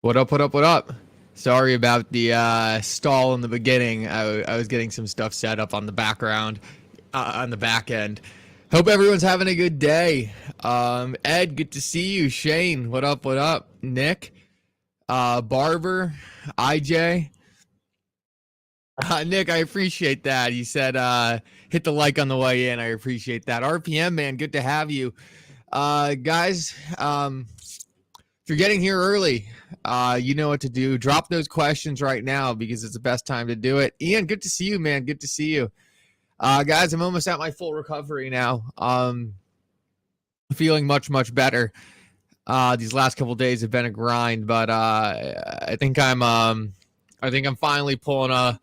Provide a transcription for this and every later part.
What up, what up, what up? Sorry about the stall in the beginning. I was getting some stuff set up on the background, on the back end. Hope everyone's having a good day. Ed, good to see you. Shane, what up, what up? Nick, Barber, IJ. Nick, I appreciate that. You said hit the like on the way in. I appreciate that. RPM, man, good to have you. Guys, if you're getting here early, you know what to do. Drop those questions right now because it's the best time to do it. Ian, good to see you, man. Good to see you. Guys, I'm almost at my full recovery now. Feeling much, much better. These last couple days have been a grind, but I think I'm finally pulling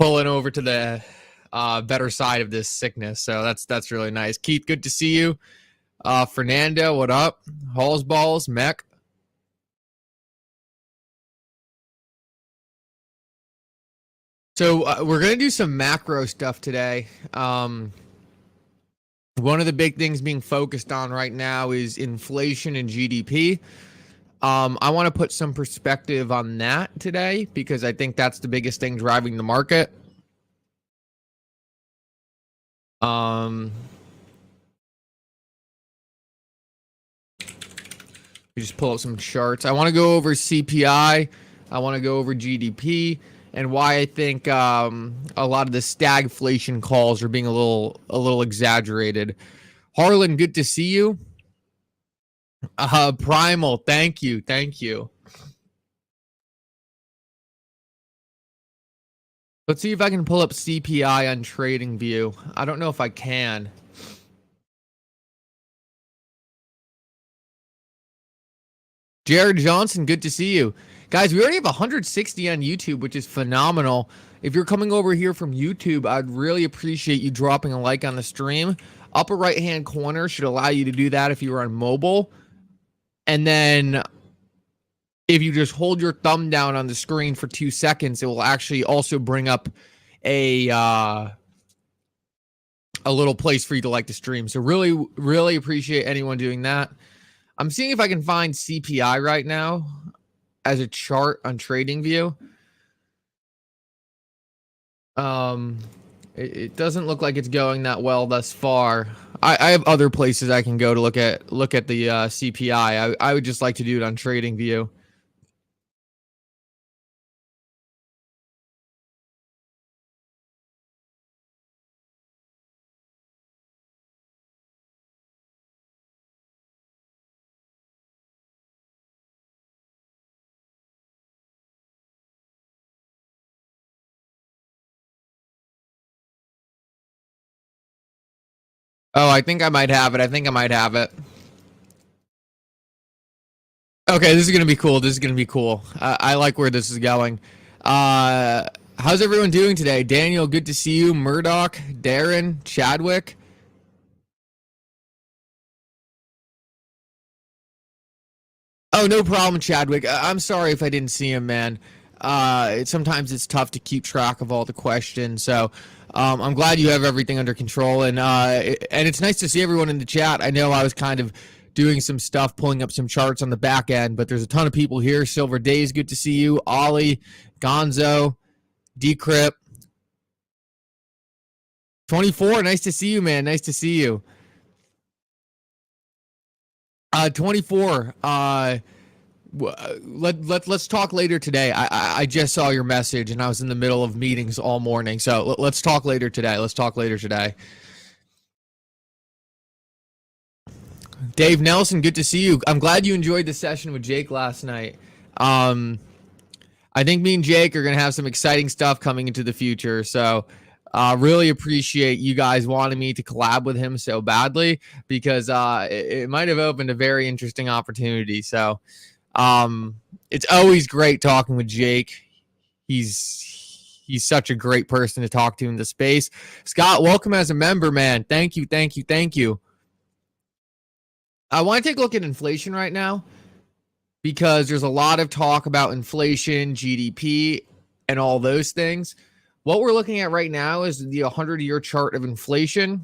over to the better side of this sickness. So that's really nice. Keith, good to see you. Fernando, what up? Halls Balls, Mech. So we're going to do some macro stuff today. One of the big things being focused on right now is inflation and GDP. I want to put some perspective on that today because I think that's the biggest thing driving the market. We just pull up some charts. I want to go over CPI. I want to go over GDP and why I think a lot of the stagflation calls are being a little exaggerated. Harlan, good to see you. Primal, thank you. Let's see if I can pull up CPI on TradingView. I don't know if I can. Jared Johnson, good to see you. Guys, we already have 160 on YouTube, which is phenomenal. If you're coming over here from YouTube, I'd really appreciate you dropping a like on the stream. Upper right-hand corner should allow you to do that if you're on mobile. And then if you just hold your thumb down on the screen for 2 seconds, it will actually also bring up a little place for you to like the stream. So really, really appreciate anyone doing that. I'm seeing if I can find CPI right now as a chart on TradingView. It doesn't look like it's going that well thus far. I have other places I can go to look at the CPI. I would just like to do it on TradingView. Oh, I think I might have it. Okay, this is going to be cool. I like where this is going. How's everyone doing today? Daniel, good to see you. Murdoch, Darren, Chadwick. Oh, no problem, Chadwick. I'm sorry if I didn't see him, man. Sometimes it's tough to keep track of all the questions, so I'm glad you have everything under control, and it's nice to see everyone in the chat. I know I was kind of doing some stuff, pulling up some charts on the back end, but there's a ton of people here. Silver Days, good to see you. Ollie, Gonzo, Decrypt. 24, nice to see you, man. Nice to see you. 24, let's talk later today. I just saw your message and I was in the middle of meetings all morning. So let's talk later today. Dave Nelson, good to see you. I'm glad you enjoyed the session with Jake last night. I think me and Jake are going to have some exciting stuff coming into the future. So really appreciate you guys wanting me to collab with him so badly because it might have opened a very interesting opportunity. So it's always great talking with Jake. He's such a great person to talk to in the space. Scott, welcome as a member, man. Thank you. I want to take a look at inflation right now because there's a lot of talk about inflation, GDP, and all those things. What we're looking at right now is the 100-year chart of inflation.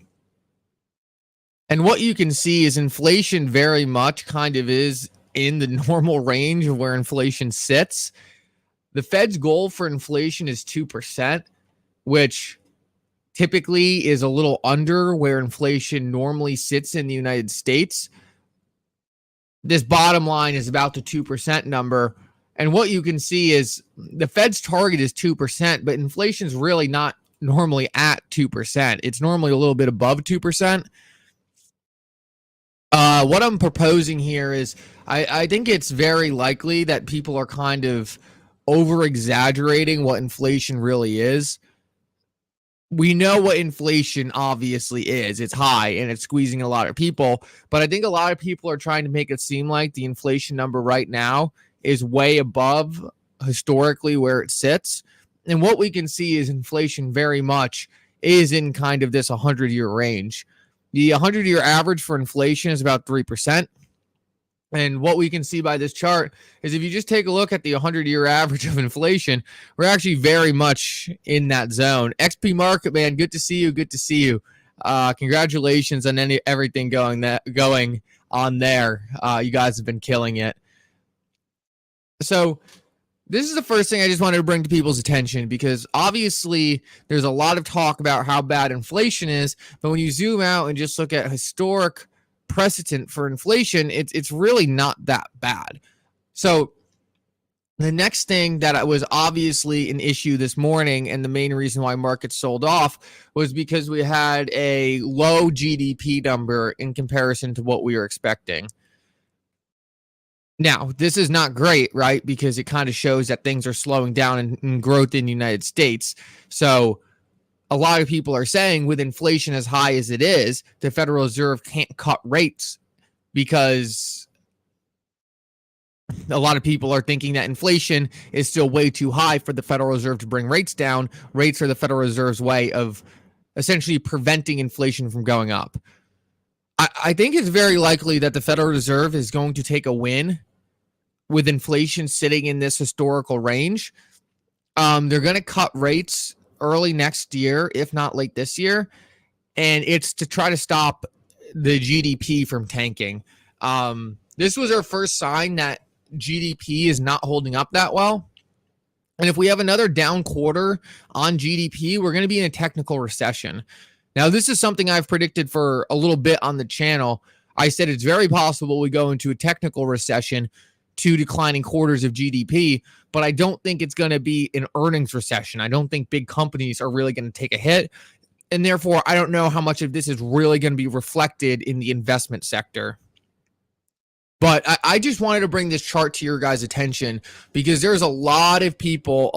And what you can see is inflation very much kind of is in the normal range of where inflation sits. The Fed's goal for inflation is 2%, which typically is a little under where inflation normally sits in the United States. This bottom line is about the 2% number. And what you can see is the Fed's target is 2%, but inflation's really not normally at 2%. It's normally a little bit above 2%. What I'm proposing here is I think it's very likely that people are kind of over-exaggerating what inflation really is. We know what inflation obviously is. It's high and it's squeezing a lot of people, but I think a lot of people are trying to make it seem like the inflation number right now is way above historically where it sits. And what we can see is inflation very much is in kind of this 100-year range. The 100-year average for inflation is about 3%. And what we can see by this chart is if you just take a look at the 100-year average of inflation, we're actually very much in that zone. XP Market, man, good to see you. Good to see you. Congratulations on everything going on there. You guys have been killing it. So this is the first thing I just wanted to bring to people's attention, because obviously there's a lot of talk about how bad inflation is, but when you zoom out and just look at historic precedent for inflation, it's really not that bad. So the next thing that was obviously an issue this morning, and the main reason why markets sold off, was because we had a low GDP number in comparison to what we were expecting. Now, this is not great, right? Because it kind of shows that things are slowing down in growth in the United States. So a lot of people are saying with inflation as high as it is, the Federal Reserve can't cut rates, because a lot of people are thinking that inflation is still way too high for the Federal Reserve to bring rates down. Rates are the Federal Reserve's way of essentially preventing inflation from going up. I think it's very likely that the Federal Reserve is going to take a win with inflation sitting in this historical range. They're going to cut rates early next year, if not late this year, and it's to try to stop the GDP from tanking. This was our first sign that GDP is not holding up that well. And if we have another down quarter on GDP, we're going to be in a technical recession. Now, this is something I've predicted for a little bit on the channel. I said it's very possible we go into a technical recession, 2 declining quarters of GDP, but I don't think it's going to be an earnings recession. I don't think big companies are really going to take a hit. And therefore, I don't know how much of this is really going to be reflected in the investment sector. But I just wanted to bring this chart to your guys' attention, because there's a lot of people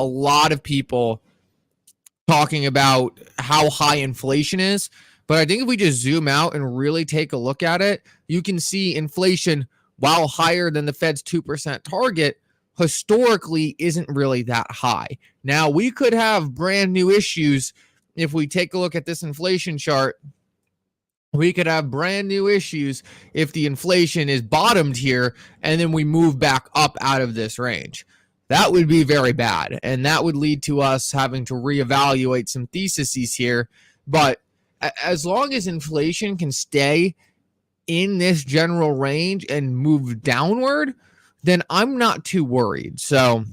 talking about how high inflation is. But I think if we just zoom out and really take a look at it, you can see inflation, while higher than the Fed's 2% target, historically isn't really that high. Now, we could have brand new issues if we take a look at this inflation chart. We could have brand new issues if the inflation is bottomed here and then we move back up out of this range. That would be very bad, and that would lead to us having to reevaluate some theses here. But as long as inflation can stay in this general range and move downward, then I'm not too worried. So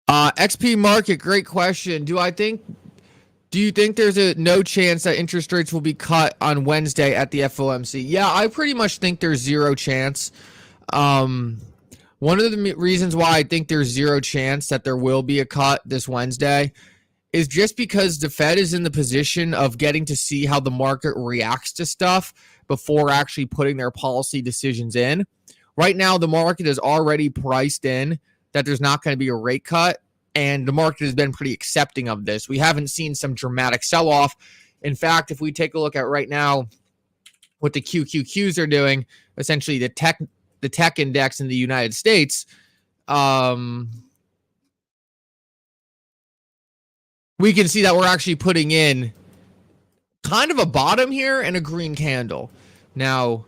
XP Market, great question. Do you think there's no chance that interest rates will be cut on Wednesday at the FOMC? Yeah, I pretty much think there's zero chance. One of the reasons why I think there's zero chance that there will be a cut this Wednesday is just because the Fed is in the position of getting to see how the market reacts to stuff before actually putting their policy decisions in. Right now, the market is already priced in that there's not going to be a rate cut, and the market has been pretty accepting of this. We haven't seen some dramatic sell-off. In fact, if we take a look at right now what the QQQs are doing, essentially the tech index in the United States, we can see that we're actually putting in kind of a bottom here and a green candle. Now,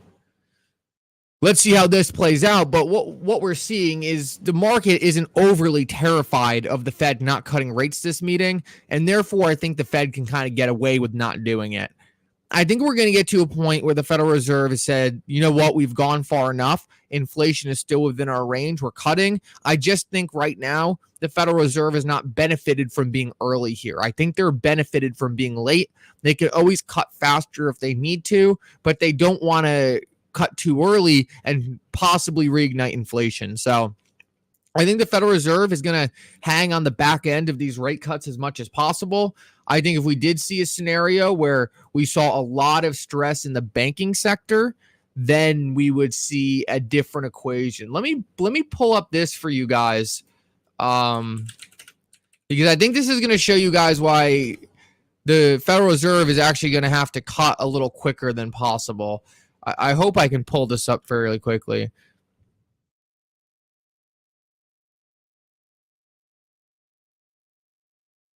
let's see how this plays out. But what we're seeing is the market isn't overly terrified of the Fed not cutting rates this meeting. And therefore, I think the Fed can kind of get away with not doing it. I think we're going to get to a point where the Federal Reserve has said, you know what, we've gone far enough. Inflation is still within our range. We're cutting. I just think right now the Federal Reserve has not benefited from being early here. I think they're benefited from being late. They could always cut faster if they need to, but they don't want to cut too early and possibly reignite inflation. So I think the Federal Reserve is going to hang on the back end of these rate cuts as much as possible. I think if we did see a scenario where we saw a lot of stress in the banking sector, then we would see a different equation. Let me pull up this for you guys, because I think this is going to show you guys why the Federal Reserve is actually going to have to cut a little quicker than possible. I hope I can pull this up fairly quickly.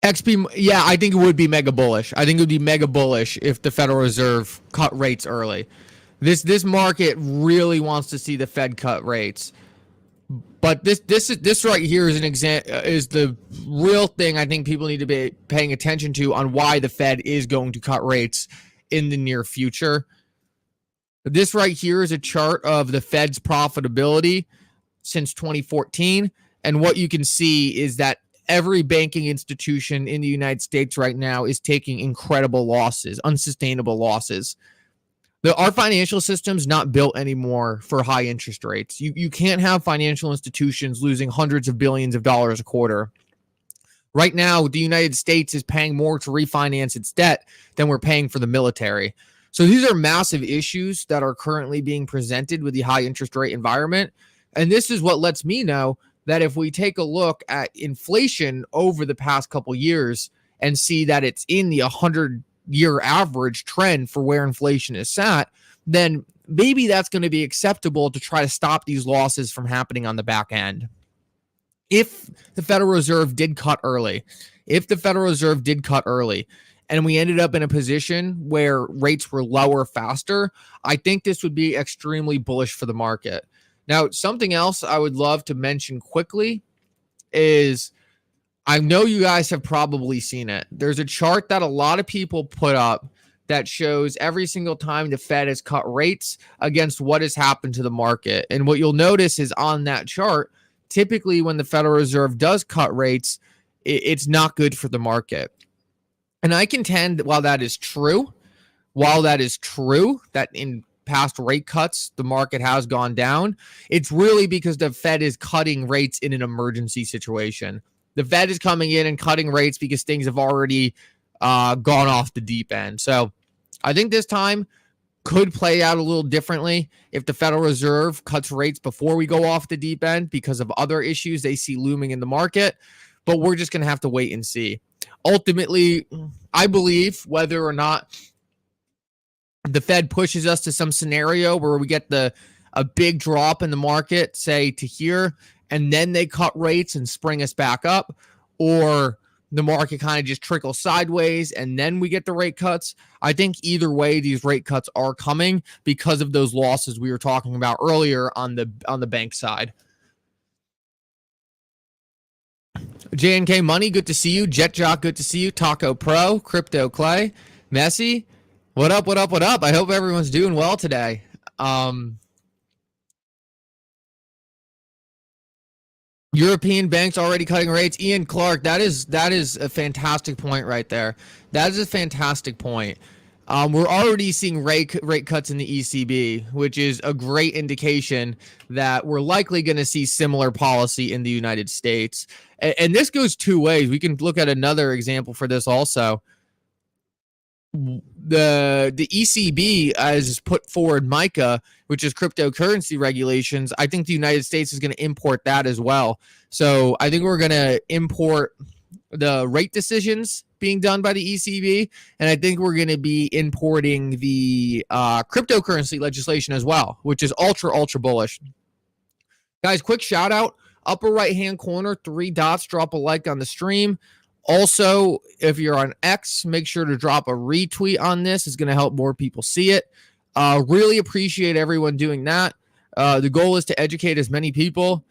XP, yeah, I think it would be mega bullish. I think it would be mega bullish if the Federal Reserve cut rates early. This market really wants to see the Fed cut rates, but this right here is an is the real thing I think people need to be paying attention to on why the Fed is going to cut rates in the near future. This right here is a chart of the Fed's profitability since 2014, and what you can see is that every banking institution in the United States right now is taking incredible losses, unsustainable losses. Our financial system's not built anymore for high interest rates. You can't have financial institutions losing hundreds of billions of dollars a quarter. Right now, the United States is paying more to refinance its debt than we're paying for the military. So these are massive issues that are currently being presented with the high interest rate environment. And this is what lets me know that if we take a look at inflation over the past couple years and see that it's in the 100-year average trend for where inflation is sat, then maybe that's going to be acceptable to try to stop these losses from happening on the back end. If the Federal Reserve did cut early, and we ended up in a position where rates were lower faster, I think this would be extremely bullish for the market. Now, something else I would love to mention quickly is, I know you guys have probably seen it. There's a chart that a lot of people put up that shows every single time the Fed has cut rates against what has happened to the market. And what you'll notice is on that chart, typically when the Federal Reserve does cut rates, it's not good for the market. And I contend that while that is true, that in past rate cuts, the market has gone down, it's really because the Fed is cutting rates in an emergency situation. The Fed is coming in and cutting rates because things have already gone off the deep end. So I think this time could play out a little differently if the Federal Reserve cuts rates before we go off the deep end because of other issues they see looming in the market. But we're just going to have to wait and see. Ultimately, I believe whether or not the Fed pushes us to some scenario where we get a big drop in the market, say to here, and then they cut rates and spring us back up, or the market kind of just trickles sideways and then we get the rate cuts. I think either way, these rate cuts are coming because of those losses we were talking about earlier on the bank side. JNK Money, good to see you. JetJo, good to see you. Taco Pro, Crypto Clay, Messi, what up? I hope everyone's doing well today. European banks already cutting rates. Ian Clark, that is a fantastic point right there. That is a fantastic point. We're already seeing rate cuts in the ECB, which is a great indication that we're likely going to see similar policy in the United States. And this goes two ways. We can look at another example for this also. The ECB has put forward MiCA, which is cryptocurrency regulations. I think the United States is going to import that as well. So I think we're going to import the rate decisions being done by the ECB, and I think we're going to be importing the cryptocurrency legislation as well, which is ultra bullish. Guys, quick shout out, upper right hand corner, 3 dots, drop a like on the stream. Also, if you're on X, make sure to drop a retweet on this. It's going to help more people see it. Really appreciate everyone doing that. The goal is to educate as many people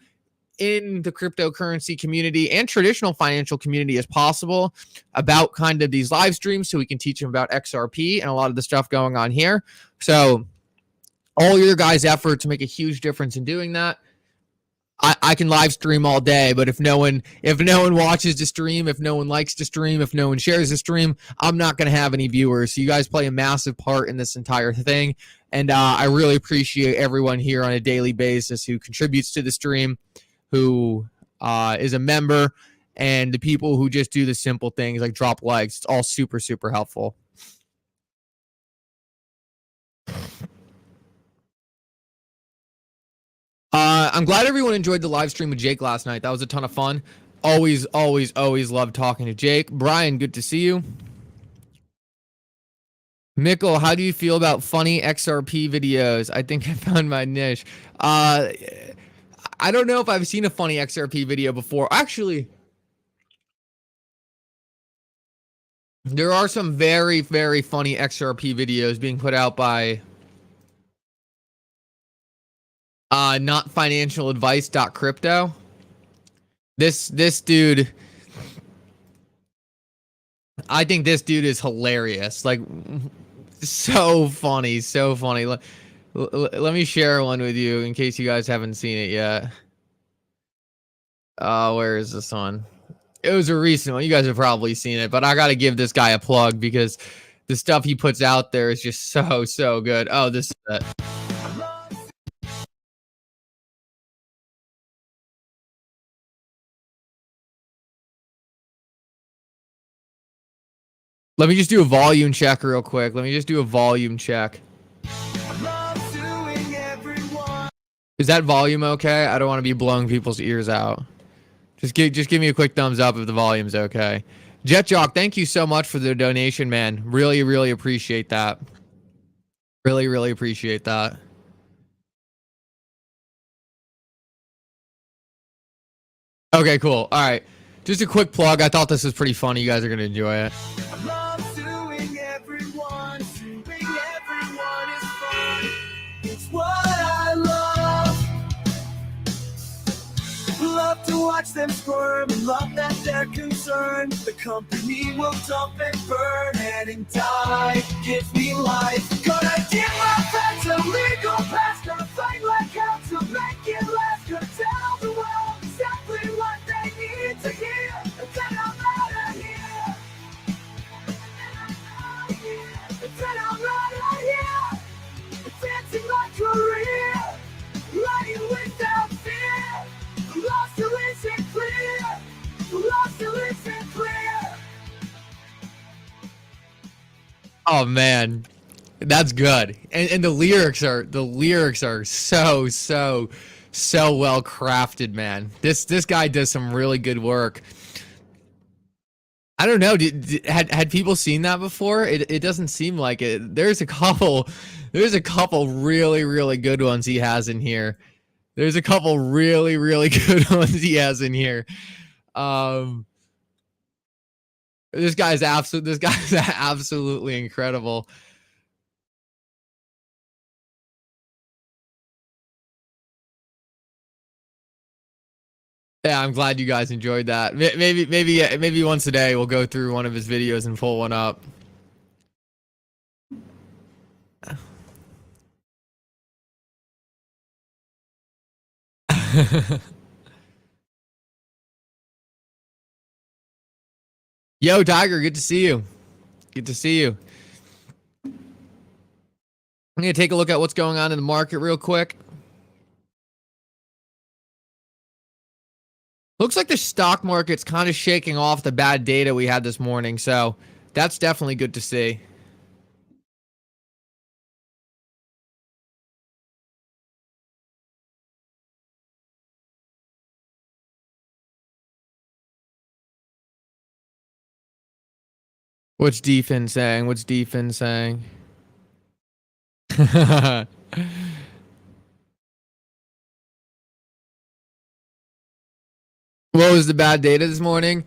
in the cryptocurrency community and traditional financial community as possible about kind of these live streams so we can teach them about XRP and a lot of the stuff going on here. So all your guys' efforts make a huge difference in doing that. I can live stream all day, but if no one watches the stream, if no one likes the stream, if no one shares the stream, I'm not going to have any viewers. So you guys play a massive part in this entire thing, and I really appreciate everyone here on a daily basis who contributes to the stream, who is a member, and the people who just do the simple things like drop likes. It's all super, super helpful. I'm glad everyone enjoyed the live stream with Jake last night. That was a ton of fun. Always love talking to Jake. Brian, good to see you. Mikkel, how do you feel about funny XRP videos? I think I found my niche. I don't know if I've seen a funny XRP video before. Actually, there are some very, very funny XRP videos being put out by notfinancialadvice.crypto. This dude, I think this dude is hilarious. Like, so funny. Let me share one with you in case you guys haven't seen it yet. Where is this one? It was a recent one. You guys have probably seen it, but I got to give this guy a plug because the stuff he puts out there is just so good. Oh, this is it. Let me just do a volume check real quick. Is that volume okay? I don't want to be blowing people's ears out. Just give me a quick thumbs up if the volume's okay. JetJo, thank you so much for the donation, man. Really appreciate that. Really appreciate that. Okay, cool. All right. Just a quick plug. I thought this was pretty funny. You guys are going to enjoy it. To watch them squirm and love that they're concerned. The company will dump and burn and die. Gives me life. Gonna give my friends a legal pass. Gonna fight like hell to make it last. Gonna tell the world exactly what they need to hear. And then I'm out of here. And then I'm out of here. Advancing my career. Running without fear. Lost to listen clear. Lost to listen clear. Oh man, that's good. And the lyrics are so well crafted, man. This guy does some really good work. I don't know. Had people seen that before? It doesn't seem like it. There's a couple really good ones he has in here. There's a couple really good ones he has in here. This guy's absolutely incredible. Yeah, I'm glad you guys enjoyed that. Maybe once a day we'll go through one of his videos and pull one up. Yo, Tiger, good to see you. I'm gonna take a look at what's going on in the market real quick. Looks like the stock market's kind of shaking off the bad data we had this morning, so that's definitely good to see. What's defense saying? What was the bad data this morning?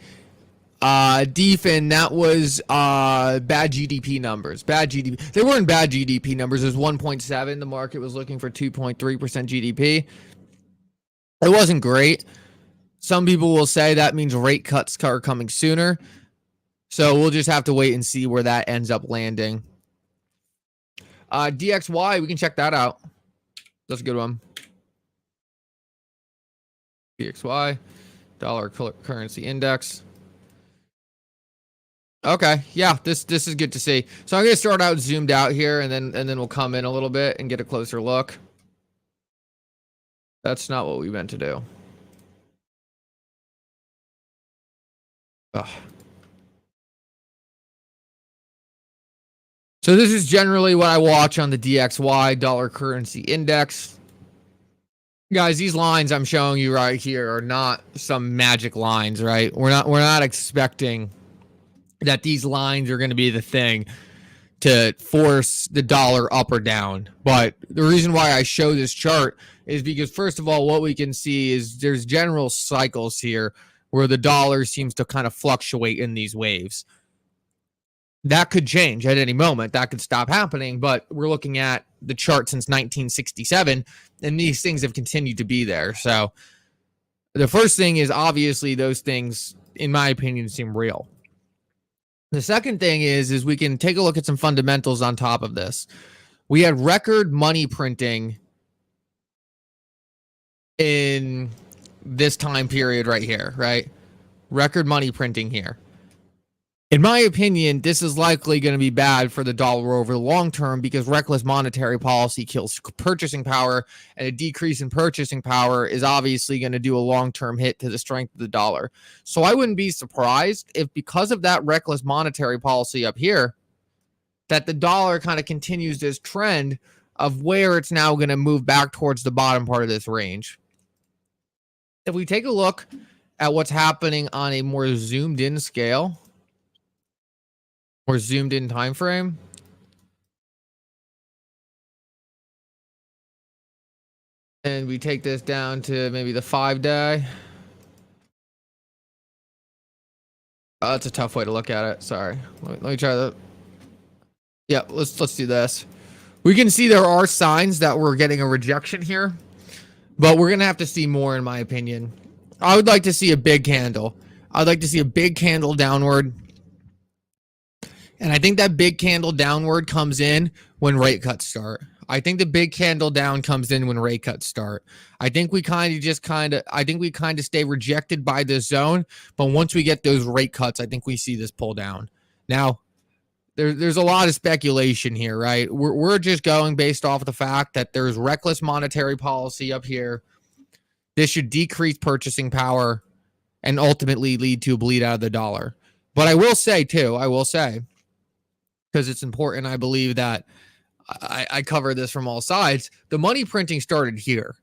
Defin, that was bad GDP numbers. They weren't bad GDP numbers. It was 1.7. The market was looking for 2.3% GDP. It wasn't great. Some people will say that means rate cuts are coming sooner. So we'll just have to wait and see where that ends up landing. DXY, we can check that out. That's a good one. DXY, dollar currency index. Okay, yeah, this is good to see. So I'm gonna start out zoomed out here, and then we'll come in a little bit and get a closer look. That's not what we meant to do. Ugh. So this is generally what I watch on the DXY, dollar currency index. Guys, these lines I'm showing you right here are not some magic lines, right? We're not expecting that these lines are going to be the thing to force the dollar up or down. But the reason why I show this chart is because, first of all, what we can see is there's general cycles here where the dollar seems to kind of fluctuate in these waves. That could change at any moment. That could stop happening, but we're looking at the chart since 1967, and these things have continued to be there. So the first thing is obviously those things, in my opinion, seem real. The second thing is we can take a look at some fundamentals on top of this. We had record money printing in this time period right here, right? Record money printing here. In my opinion, this is likely going to be bad for the dollar over the long term because reckless monetary policy kills purchasing power, and a decrease in purchasing power is obviously going to do a long-term hit to the strength of the dollar. So I wouldn't be surprised if, because of that reckless monetary policy up here, that the dollar kind of continues this trend of where it's now going to move back towards the bottom part of this range. If we take a look at what's happening on a more zoomed in scale, or zoomed in time frame, and we take this down to maybe the 5-day. That's a tough way to look at it. Sorry. Let me try that. Yeah, let's do this. We can see there are signs that we're getting a rejection here, but we're gonna have to see more, in my opinion. I would like to see a big candle. I'd like to see a big candle downward. And I think that big candle downward comes in when rate cuts start. I think the big candle down comes in when rate cuts start. I think we kind of stay rejected by this zone, but once we get those rate cuts, I think we see this pull down. Now, there's a lot of speculation here, right? We're just going based off of the fact that there's reckless monetary policy up here. This should decrease purchasing power and ultimately lead to a bleed out of the dollar. But I will say, because it's important, I believe that I cover this from all sides. The money printing started here,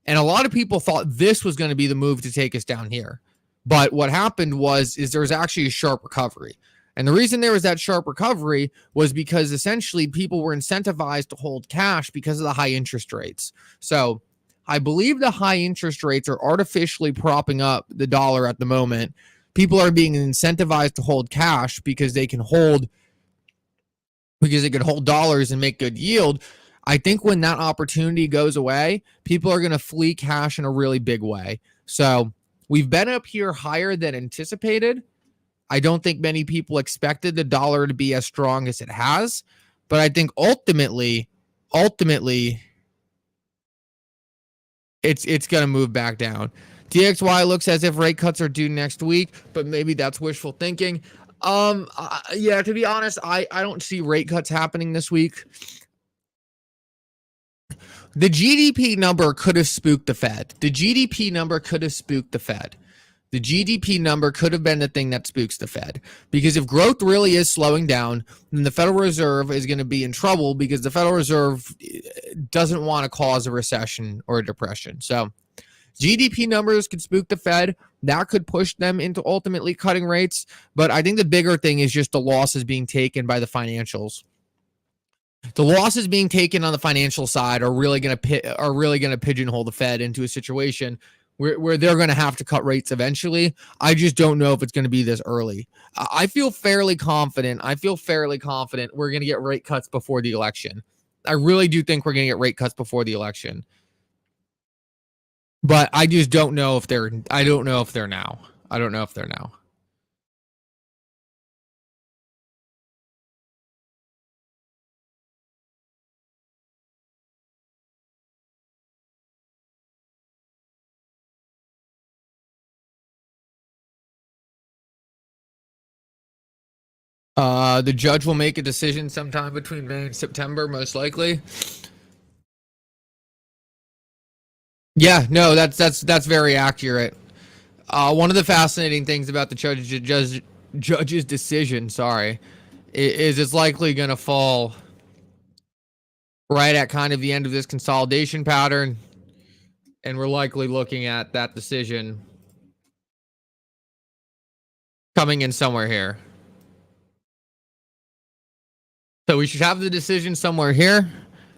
and a lot of people thought this was going to be the move to take us down here. But what happened was there was actually a sharp recovery. And the reason there was that sharp recovery was because essentially people were incentivized to hold cash because of the high interest rates. So I believe the high interest rates are artificially propping up the dollar at the moment. People are being incentivized to hold cash because they can hold dollars and make good yield. I think when that opportunity goes away, people are going to flee cash in a really big way. So we've been up here higher than anticipated. I don't think many people expected the dollar to be as strong as it has, but I think ultimately it's going to move back down. DXY looks as if rate cuts are due next week, but maybe that's wishful thinking. Yeah, to be honest, I don't see rate cuts happening this week. The GDP number could have spooked the Fed. The GDP number could have spooked the Fed. The GDP number could have been the thing that spooks the Fed. Because if growth really is slowing down, then the Federal Reserve is going to be in trouble because the Federal Reserve doesn't want to cause a recession or a depression. So GDP numbers could spook the Fed. That could push them into ultimately cutting rates. But I think the bigger thing is just the losses being taken by the financials. The losses being taken on the financial side are really going to pigeonhole the Fed into a situation where they're going to have to cut rates eventually. I just don't know if it's going to be this early. I feel fairly confident. We're going to get rate cuts before the election. I really do think we're going to get rate cuts before the election. But I just don't know if they're. I don't know if they're now. I don't know if they're now. The judge will make a decision sometime between May and September, most likely. Yeah, no, that's very accurate. One of the fascinating things about the judge's decision, sorry, is it's likely going to fall right at kind of the end of this consolidation pattern, and we're likely looking at that decision coming in somewhere here. So we should have the decision somewhere here,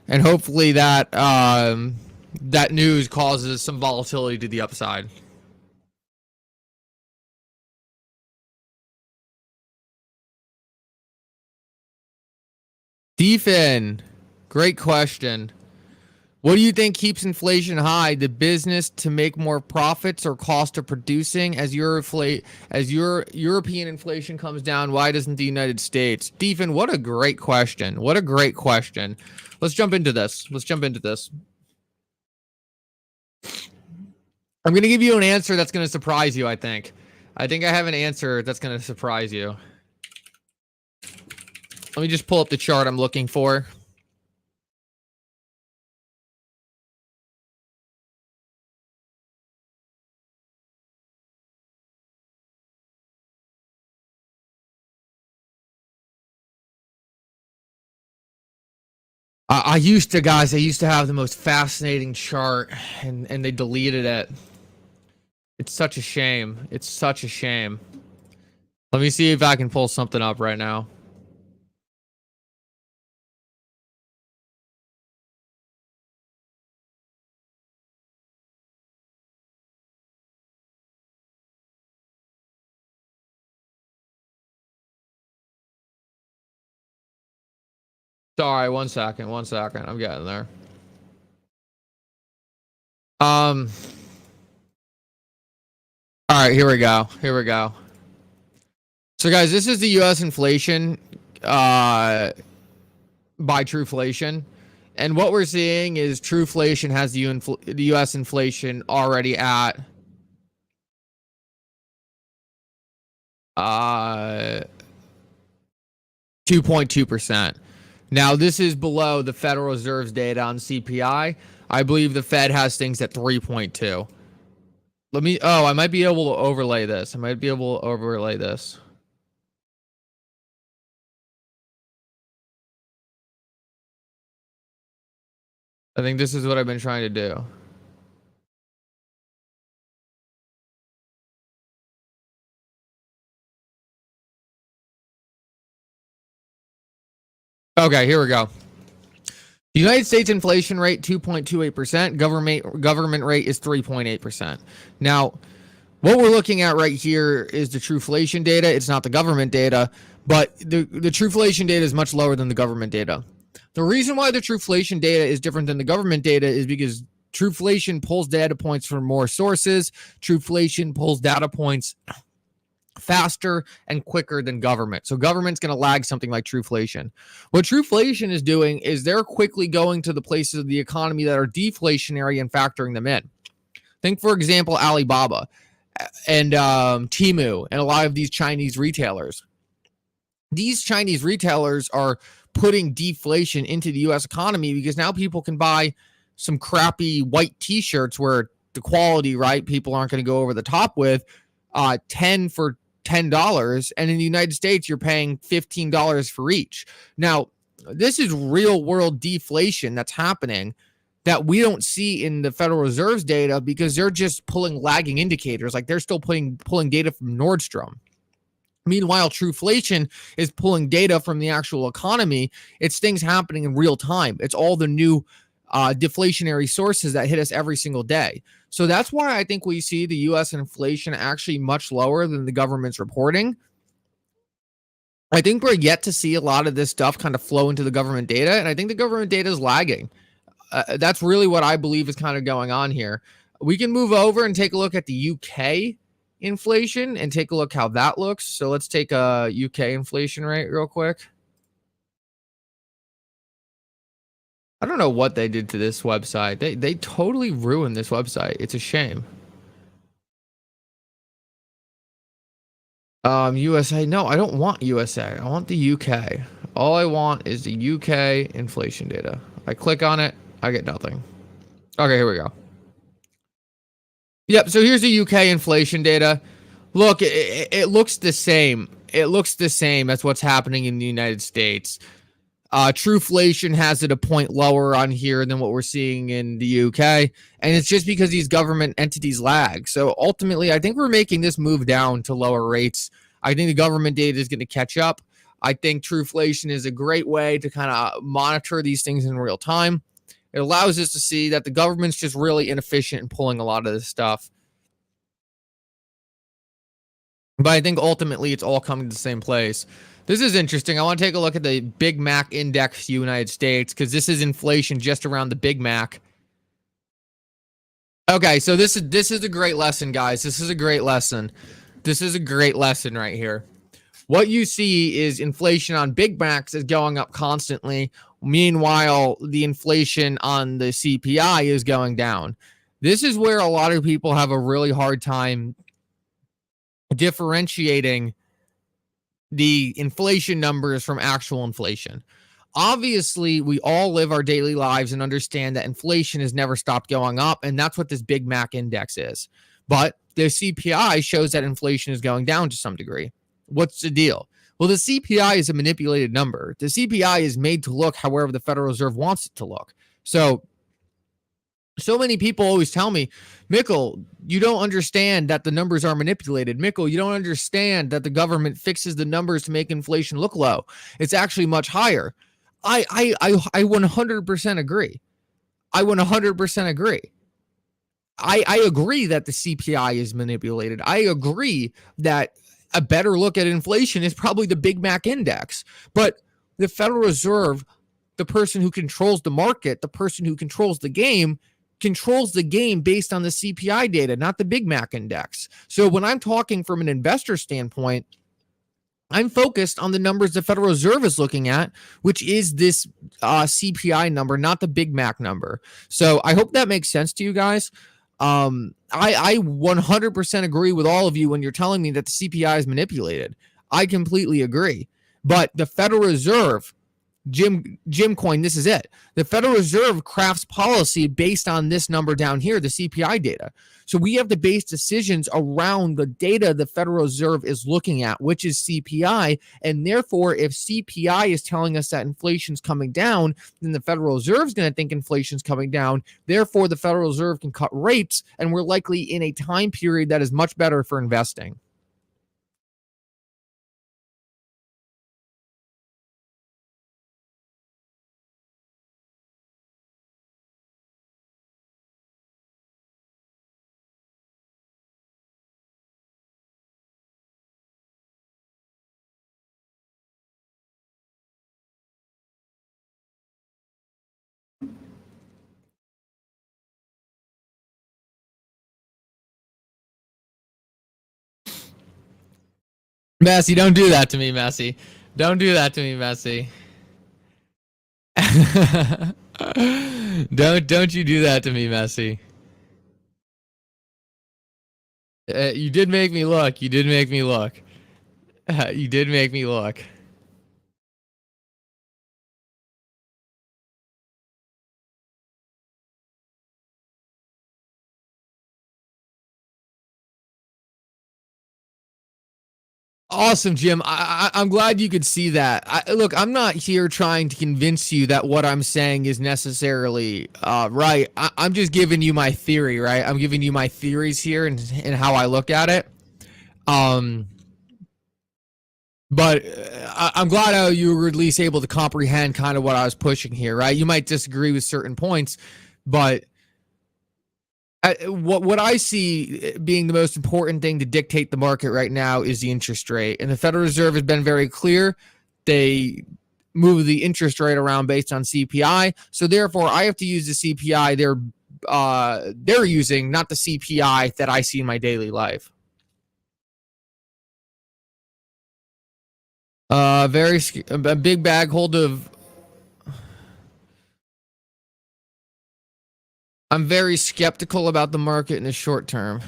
and hopefully that that news causes some volatility to the upside. Stephen, great question. What do you think keeps inflation high? The business to make more profits or cost of producing? As your European inflation comes down, why doesn't the United States? Stephen, what a great question. What a great question. Let's jump into this. I'm going to give you an answer that's going to surprise you, I think. I have an answer that's going to surprise you. Let me just pull up the chart I'm looking for. I used to have the most fascinating chart, and they deleted it. It's such a shame. It's such a shame. Let me see if I can pull something up right now. Sorry, one second. I'm getting there. All right, here we go. So guys, this is the US inflation by Trueflation. And what we're seeing is Trueflation has the US inflation already at 2.2%. Now, this is below the Federal Reserve's data on CPI. I believe the Fed has things at 3.2. I might be able to overlay this. I think this is what I've been trying to do. Okay, here we go. The United States inflation rate 2.28%. Government rate is 3.8%. Now, what we're looking at right here is the Trueflation data. It's not the government data, but the Trueflation data is much lower than the government data. The reason why the Trueflation data is different than the government data is because Trueflation pulls data points from more sources. Trueflation pulls data points faster and quicker than government. So government's going to lag something like Trueflation. What Trueflation is doing is they're quickly going to the places of the economy that are deflationary and factoring them in. Think, for example, Alibaba and Temu and a lot of these Chinese retailers. These Chinese retailers are putting deflation into the U.S. economy because now people can buy some crappy white T-shirts where the quality, right, people aren't going to go over the top with, 10 for $10, and in the United States you're paying $15 for each. Now, this is real world deflation that's happening that we don't see in the Federal Reserve's data because they're just pulling lagging indicators. Like they're still pulling data from Nordstrom. Meanwhile, Trueflation is pulling data from the actual economy. It's things happening in real time. It's all the new deflationary sources that hit us every single day. So that's why I think we see the U.S. inflation actually much lower than the government's reporting. I think we're yet to see a lot of this stuff kind of flow into the government data, and I think the government data is lagging. That's really what I believe is kind of going on here. We can move over and take a look at the UK inflation and take a look how that looks. So let's take a UK inflation rate real quick. I don't know what they did to this website. They totally ruined this website. It's a shame. USA. No, I don't want USA. I want the UK. All I want is the UK inflation data. I click on it, I get nothing. Okay, here we go. Yep, so here's the UK inflation data. Look, it looks the same. It looks the same as what's happening in the United States. Trueflation has it a point lower on here than what we're seeing in the UK. And it's just because these government entities lag. So ultimately, I think we're making this move down to lower rates. I think the government data is going to catch up. I think Trueflation is a great way to kind of monitor these things in real time. It allows us to see that the government's just really inefficient in pulling a lot of this stuff. But I think ultimately it's all coming to the same place. This is interesting. I want to take a look at the Big Mac Index United States because this is inflation just around the Big Mac. Okay, so this is a great lesson, guys. This is a great lesson. This is a great lesson right here. What you see is inflation on Big Macs is going up constantly. Meanwhile, the inflation on the CPI is going down. This is where a lot of people have a really hard time differentiating the inflation numbers from actual inflation. Obviously, we all live our daily lives and understand that inflation has never stopped going up, and that's what this Big Mac index is. But the CPI shows that inflation is going down to some degree. What's the deal? Well, the CPI is a manipulated number. The CPI is made to look however the Federal Reserve wants it to look. So many people always tell me, Mikkel, you don't understand that the numbers are manipulated. Mikkel, you don't understand that the government fixes the numbers to make inflation look low. It's actually much higher. I 100% agree. I 100% agree. I agree that the CPI is manipulated. I agree that a better look at inflation is probably the Big Mac index. But the Federal Reserve, the person who controls the market, the person who controls the game based on the CPI data, not the Big Mac index. So when I'm talking from an investor standpoint, I'm focused on the numbers the Federal Reserve is looking at, which is this CPI number, not the Big Mac number. So I hope that makes sense to you guys. I 100% agree with all of you when you're telling me that the CPI is manipulated. I completely agree. But the Federal Reserve, Jim Coin, this is it. The Federal Reserve crafts policy based on this number down here, the CPI data. So we have to base decisions around the data the Federal Reserve is looking at, which is CPI. And therefore, if CPI is telling us that inflation's coming down, then the Federal Reserve is going to think inflation's coming down. Therefore, the Federal Reserve can cut rates, and we're likely in a time period that is much better for investing. Messi, don't do that to me, Messi. Don't do that to me, Messi. don't you do that to me, Messi. You did make me look. You did make me look. You did make me look. Awesome, Jim. I'm glad you could see that. Look, I'm not here trying to convince you that what I'm saying is necessarily right. I'm just giving you my theory, right? I'm giving you my theories here and how I look at it. But I'm glad how you were at least able to comprehend kind of what I was pushing here, right? You might disagree with certain points, but what I see being the most important thing to dictate the market right now is the interest rate. And the Federal Reserve has been very clear. They move the interest rate around based on CPI. So therefore, I have to use the CPI. They're they're using, not the CPI that I see in my daily life. A big bag hold of. I'm very skeptical about the market in the short term.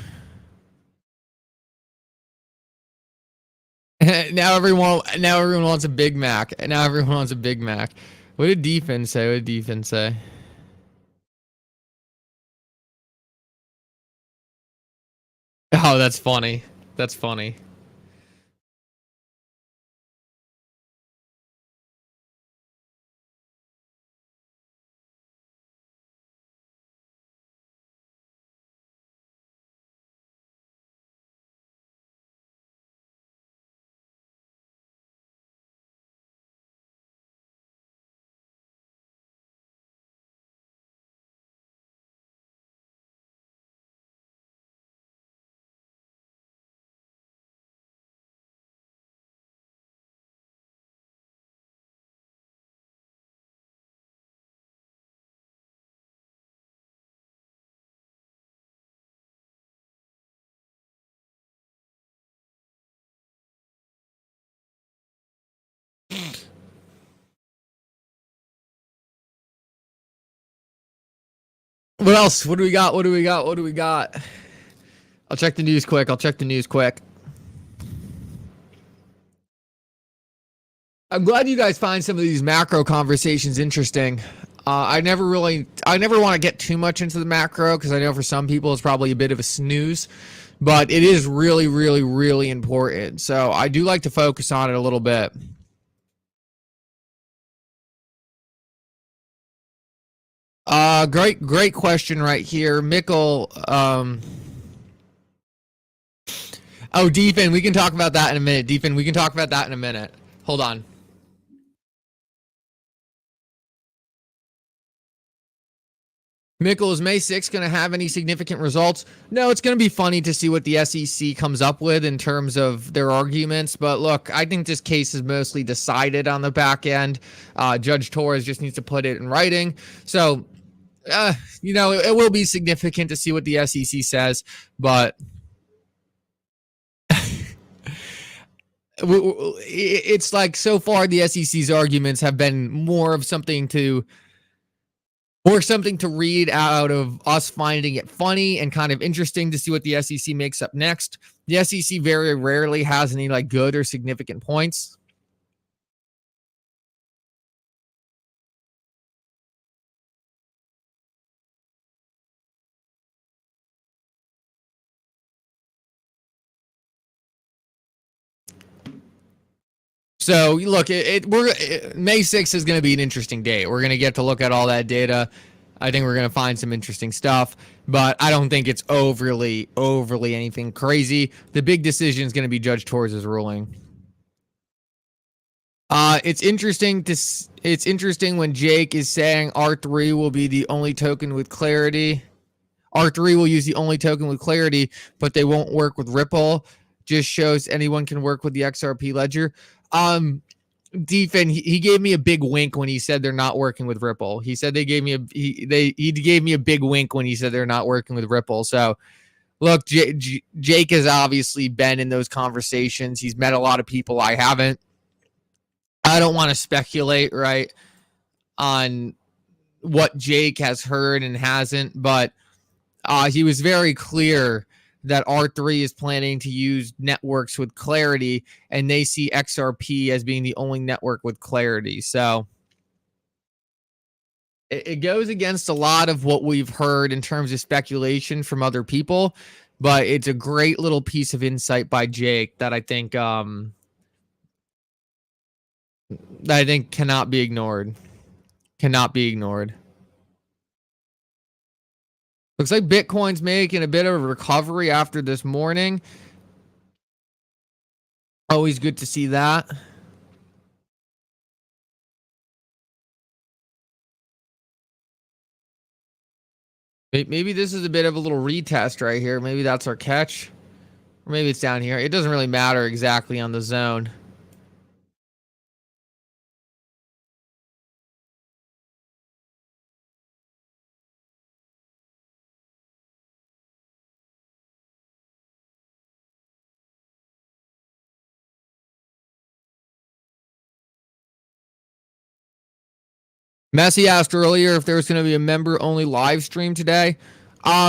now everyone wants a Big Mac. Now everyone wants a Big Mac. What did defense say? What did defense say? Oh, that's funny. That's funny. What else? What do we got? What do we got? What do we got? I'll check the news quick. I'm glad you guys find some of these macro conversations interesting. I never want to get too much into the macro because I know for some people it's probably a bit of a snooze, but it is really, really, really important. So I do like to focus on it a little bit. Great question right here, Mickle. Oh, Deefin, we can talk about that in a minute. Deefin, we can talk about that in a minute. Hold on. Mickle, is May 6th going to have any significant results? No, it's going to be funny to see what the SEC comes up with in terms of their arguments. But look, I think this case is mostly decided on the back end. Judge Torres just needs to put it in writing. So, it will be significant to see what the SEC says. But it's like so far the SEC's arguments have been more of something to read out of us finding it funny and kind of interesting to see what the SEC makes up next. The SEC very rarely has any like good or significant points. So look, May 6th is going to be an interesting day. We're going to get to look at all that data. I think we're going to find some interesting stuff, but I don't think it's overly anything crazy. The big decision is going to be Judge Torres' ruling. It's interesting when Jake is saying R3 will be the only token with clarity. R3 will use the only token with clarity, but they won't work with Ripple. Just shows anyone can work with the XRP ledger. Defin, he gave me a big wink when he said they're not working with Ripple. He said he gave me a big wink when he said they're not working with Ripple. So look, Jake has obviously been in those conversations. He's met a lot of people I haven't. I don't want to speculate, right, on what Jake has heard and hasn't, but he was very clear that R3 is planning to use networks with clarity, and they see XRP as being the only network with clarity. So it goes against a lot of what we've heard in terms of speculation from other people, but it's a great little piece of insight by Jake that I think cannot be ignored. Looks like Bitcoin's making a bit of a recovery after this morning. Always good to see that. Maybe this is a bit of a little retest right here. Maybe that's our catch. Or maybe it's down here. It doesn't really matter exactly on the zone. Messi asked earlier if there was going to be a member-only live stream today.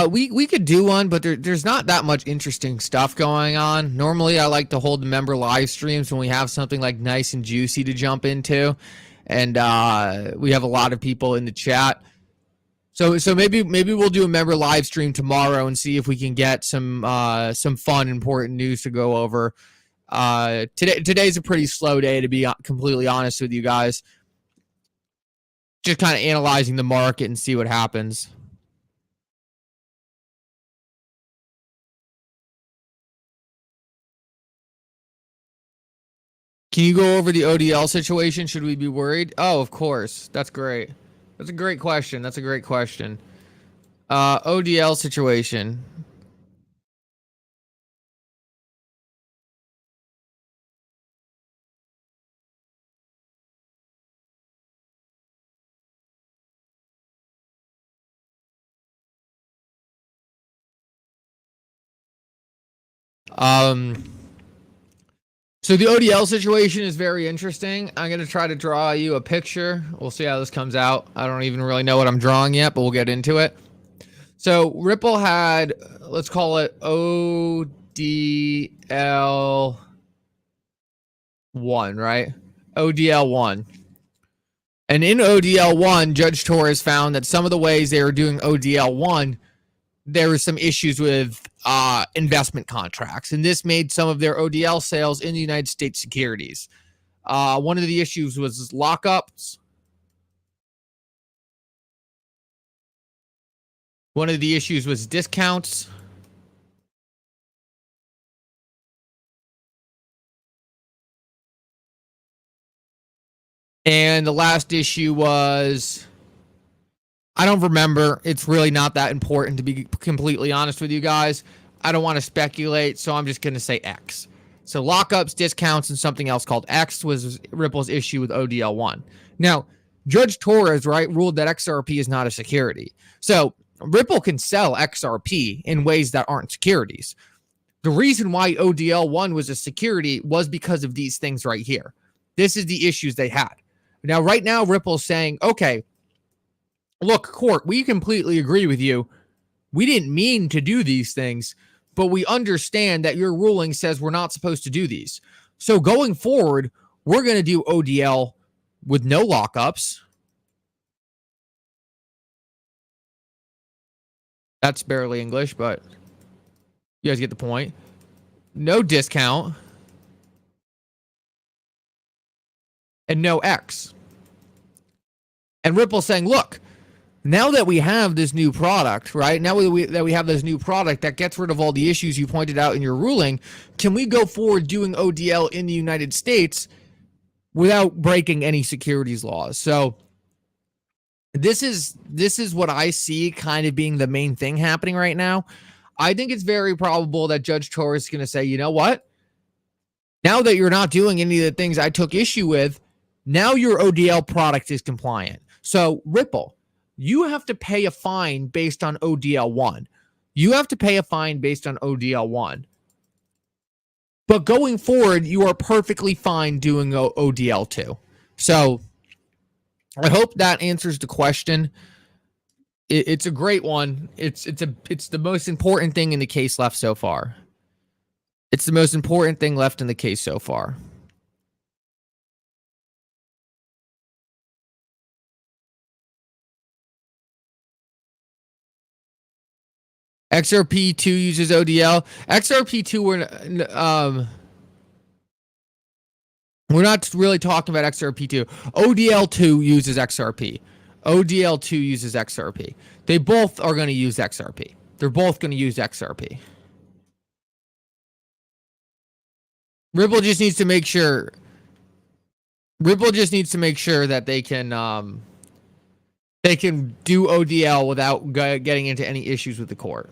We could do one, but there's not that much interesting stuff going on. Normally, I like to hold the member live streams when we have something like nice and juicy to jump into, and we have a lot of people in the chat. So maybe we'll do a member live stream tomorrow and see if we can get some fun, important news to go over. Today's a pretty slow day, to be completely honest with you guys. Just kind of analyzing the market and see what happens. Can you go over the ODL situation? Should we be worried? Oh, of course. That's great. That's a great question. ODL situation. So the ODL situation is very interesting. I'm going to try to draw you a picture. We'll see how this comes out. I don't even really know what I'm drawing yet, but we'll get into it. So Ripple had, let's call it ODL 1, right? ODL 1. And in ODL 1, Judge Torres found that some of the ways they were doing ODL 1, there were some issues with investment contracts. And this made some of their ODL sales in the United States securities. One of the issues was lockups. One of the issues was discounts. And the last issue was, I don't remember. It's really not that important, to be completely honest with you guys. I don't want to speculate, so I'm just going to say X. So lockups, discounts, and something else called X was Ripple's issue with ODL 1. Now, Judge Torres, right, ruled that XRP is not a security. So Ripple can sell XRP in ways that aren't securities. The reason why ODL 1 was a security was because of these things right here. This is the issues they had. Now, right now, Ripple's saying, okay, look, court, we completely agree with you. We didn't mean to do these things, but we understand that your ruling says we're not supposed to do these. So going forward, we're going to do ODL with no lockups. That's barely English, but you guys get the point. No discount. And no X. And Ripple saying, look, now that we have this new product, right? Now that we have this new product that gets rid of all the issues you pointed out in your ruling, can we go forward doing ODL in the United States without breaking any securities laws? So this is what I see kind of being the main thing happening right now. I think it's very probable that Judge Torres is going to say, you know what? Now that you're not doing any of the things I took issue with, now your ODL product is compliant. So Ripple, you have to pay a fine based on ODL 1. You have to pay a fine based on ODL 1. But going forward, you are perfectly fine doing ODL 2. So I hope that answers the question. It's a great one. It's the most important thing in the case left so far. It's the most important thing left in the case so far. XRP2 uses ODL. XRP2, we're not really talking about XRP2. ODL2 uses XRP. ODL2 uses XRP. They both are going to use XRP. They're both going to use XRP. Ripple just needs to make sure. That they can do ODL without getting into any issues with the court.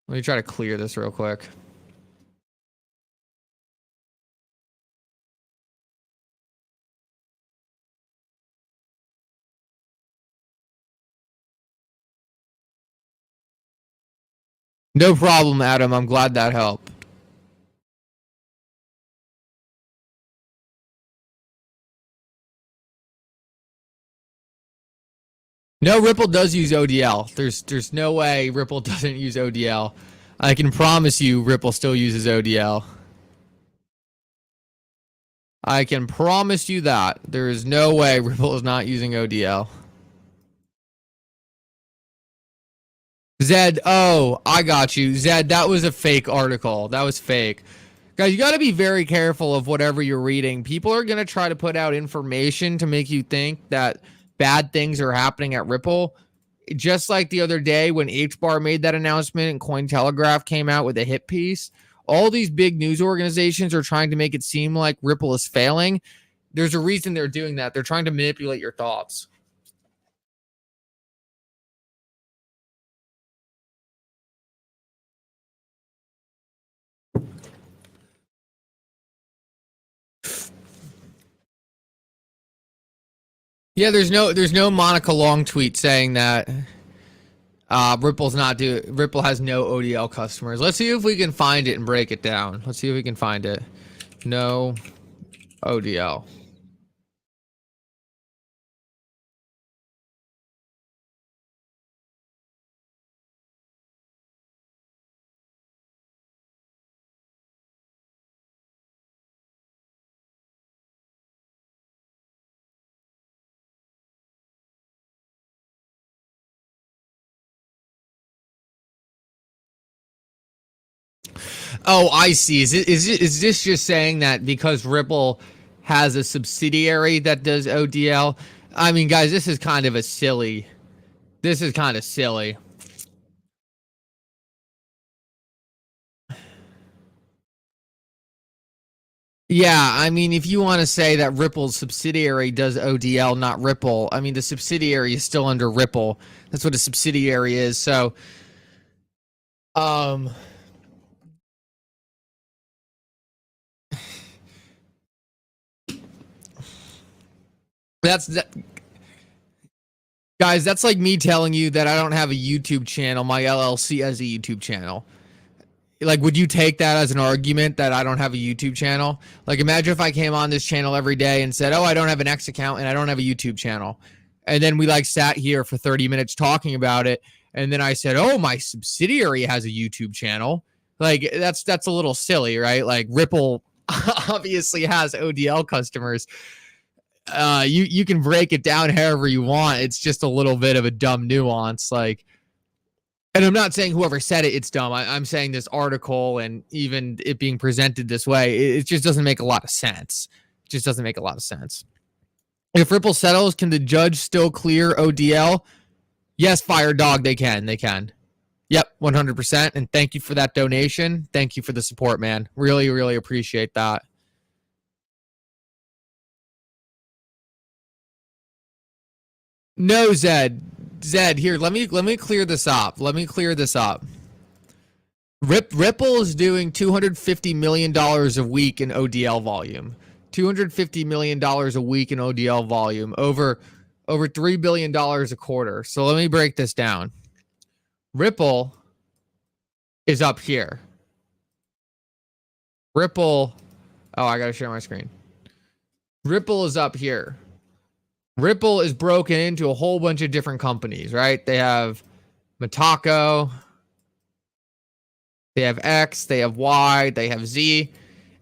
Let me try to clear this real quick. No problem, Adam. I'm glad that helped. No, Ripple does use ODL. There's no way Ripple doesn't use ODL. I can promise you Ripple still uses ODL. I can promise you that. There is no way Ripple is not using ODL. Zed, oh, I got you. Zed, that was a fake article. That was fake. Guys, you got to be very careful of whatever you're reading. People are going to try to put out information to make you think that bad things are happening at Ripple. Just like the other day when HBAR made that announcement and Cointelegraph came out with a hit piece, all these big news organizations are trying to make it seem like Ripple is failing. There's a reason they're doing that. They're trying to manipulate your thoughts. Yeah, there's no Monica Long tweet saying that Ripple has no ODL customers. Let's see if we can find it and break it down. Let's see if we can find it. No ODL. Oh, I see. Is this just saying that because Ripple has a subsidiary that does ODL? I mean, guys, this is kind of silly. This is kind of silly. Yeah, I mean, if you want to say that Ripple's subsidiary does ODL, not Ripple, I mean, the subsidiary is still under Ripple. That's what a subsidiary is. So, that's that. Guys, that's like me telling you that I don't have a YouTube channel. My LLC has a YouTube channel. Like, would you take that as an argument that I don't have a YouTube channel? Like, imagine if I came on this channel every day and said, oh, I don't have an X account and I don't have a YouTube channel. And then we like sat here for 30 minutes talking about it. And then I said, oh, my subsidiary has a YouTube channel. Like, that's a little silly, right? Like, Ripple obviously has ODL customers. You can break it down however you want. It's just a little bit of a dumb nuance. Like, and I'm not saying whoever said it, it's dumb. I'm saying this article and even it being presented this way, it just doesn't make a lot of sense. It just doesn't make a lot of sense. If Ripple settles, can the judge still clear ODL? Yes, Fire Dog, they can. They can. Yep, 100%. And thank you for that donation. Thank you for the support, man. Really, really appreciate that. No, Zed, here, let me clear this up. Let me clear this up. Ripple is doing $250 million a week in ODL volume. $250 million a week in ODL volume, over $3 billion a quarter. So let me break this down. Ripple is up here. Ripple, oh, I gotta share my screen. Ripple is up here. Ripple is broken into a whole bunch of different companies, right? They have Mataco, they have X, they have Y, they have Z.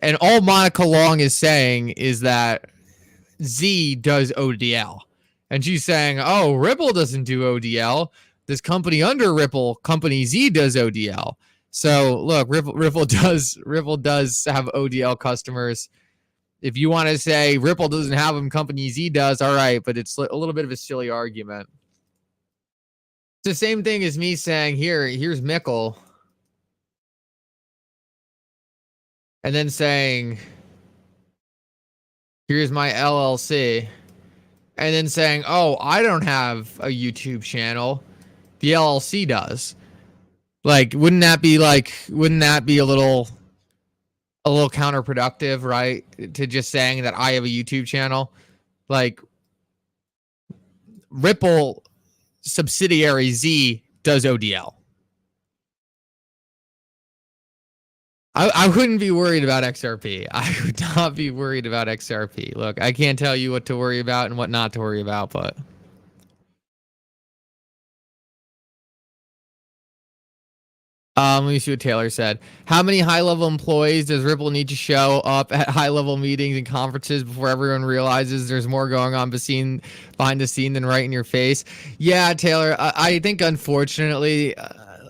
And all Monica Long is saying is that Z does ODL. And she's saying, oh, Ripple doesn't do ODL. This company under Ripple, company Z, does ODL. So look, Ripple does have ODL customers. If you want to say Ripple doesn't have them, company Z does, all right, but it's a little bit of a silly argument. It's the same thing as me saying, here's Mickle, and then saying, here's my LLC, and then saying, oh, I don't have a YouTube channel, the LLC does. Like, wouldn't that be a little counterproductive, right? To just saying that I have a YouTube channel. Like, Ripple subsidiary Z does ODL. I wouldn't be worried about XRP. I would not be worried about XRP. Look, I can't tell you what to worry about and what not to worry about, but Let me see what Taylor said. How many high-level employees does Ripple need to show up at high-level meetings and conferences before everyone realizes there's more going on behind the scene than right in your face? Yeah, Taylor, I think unfortunately,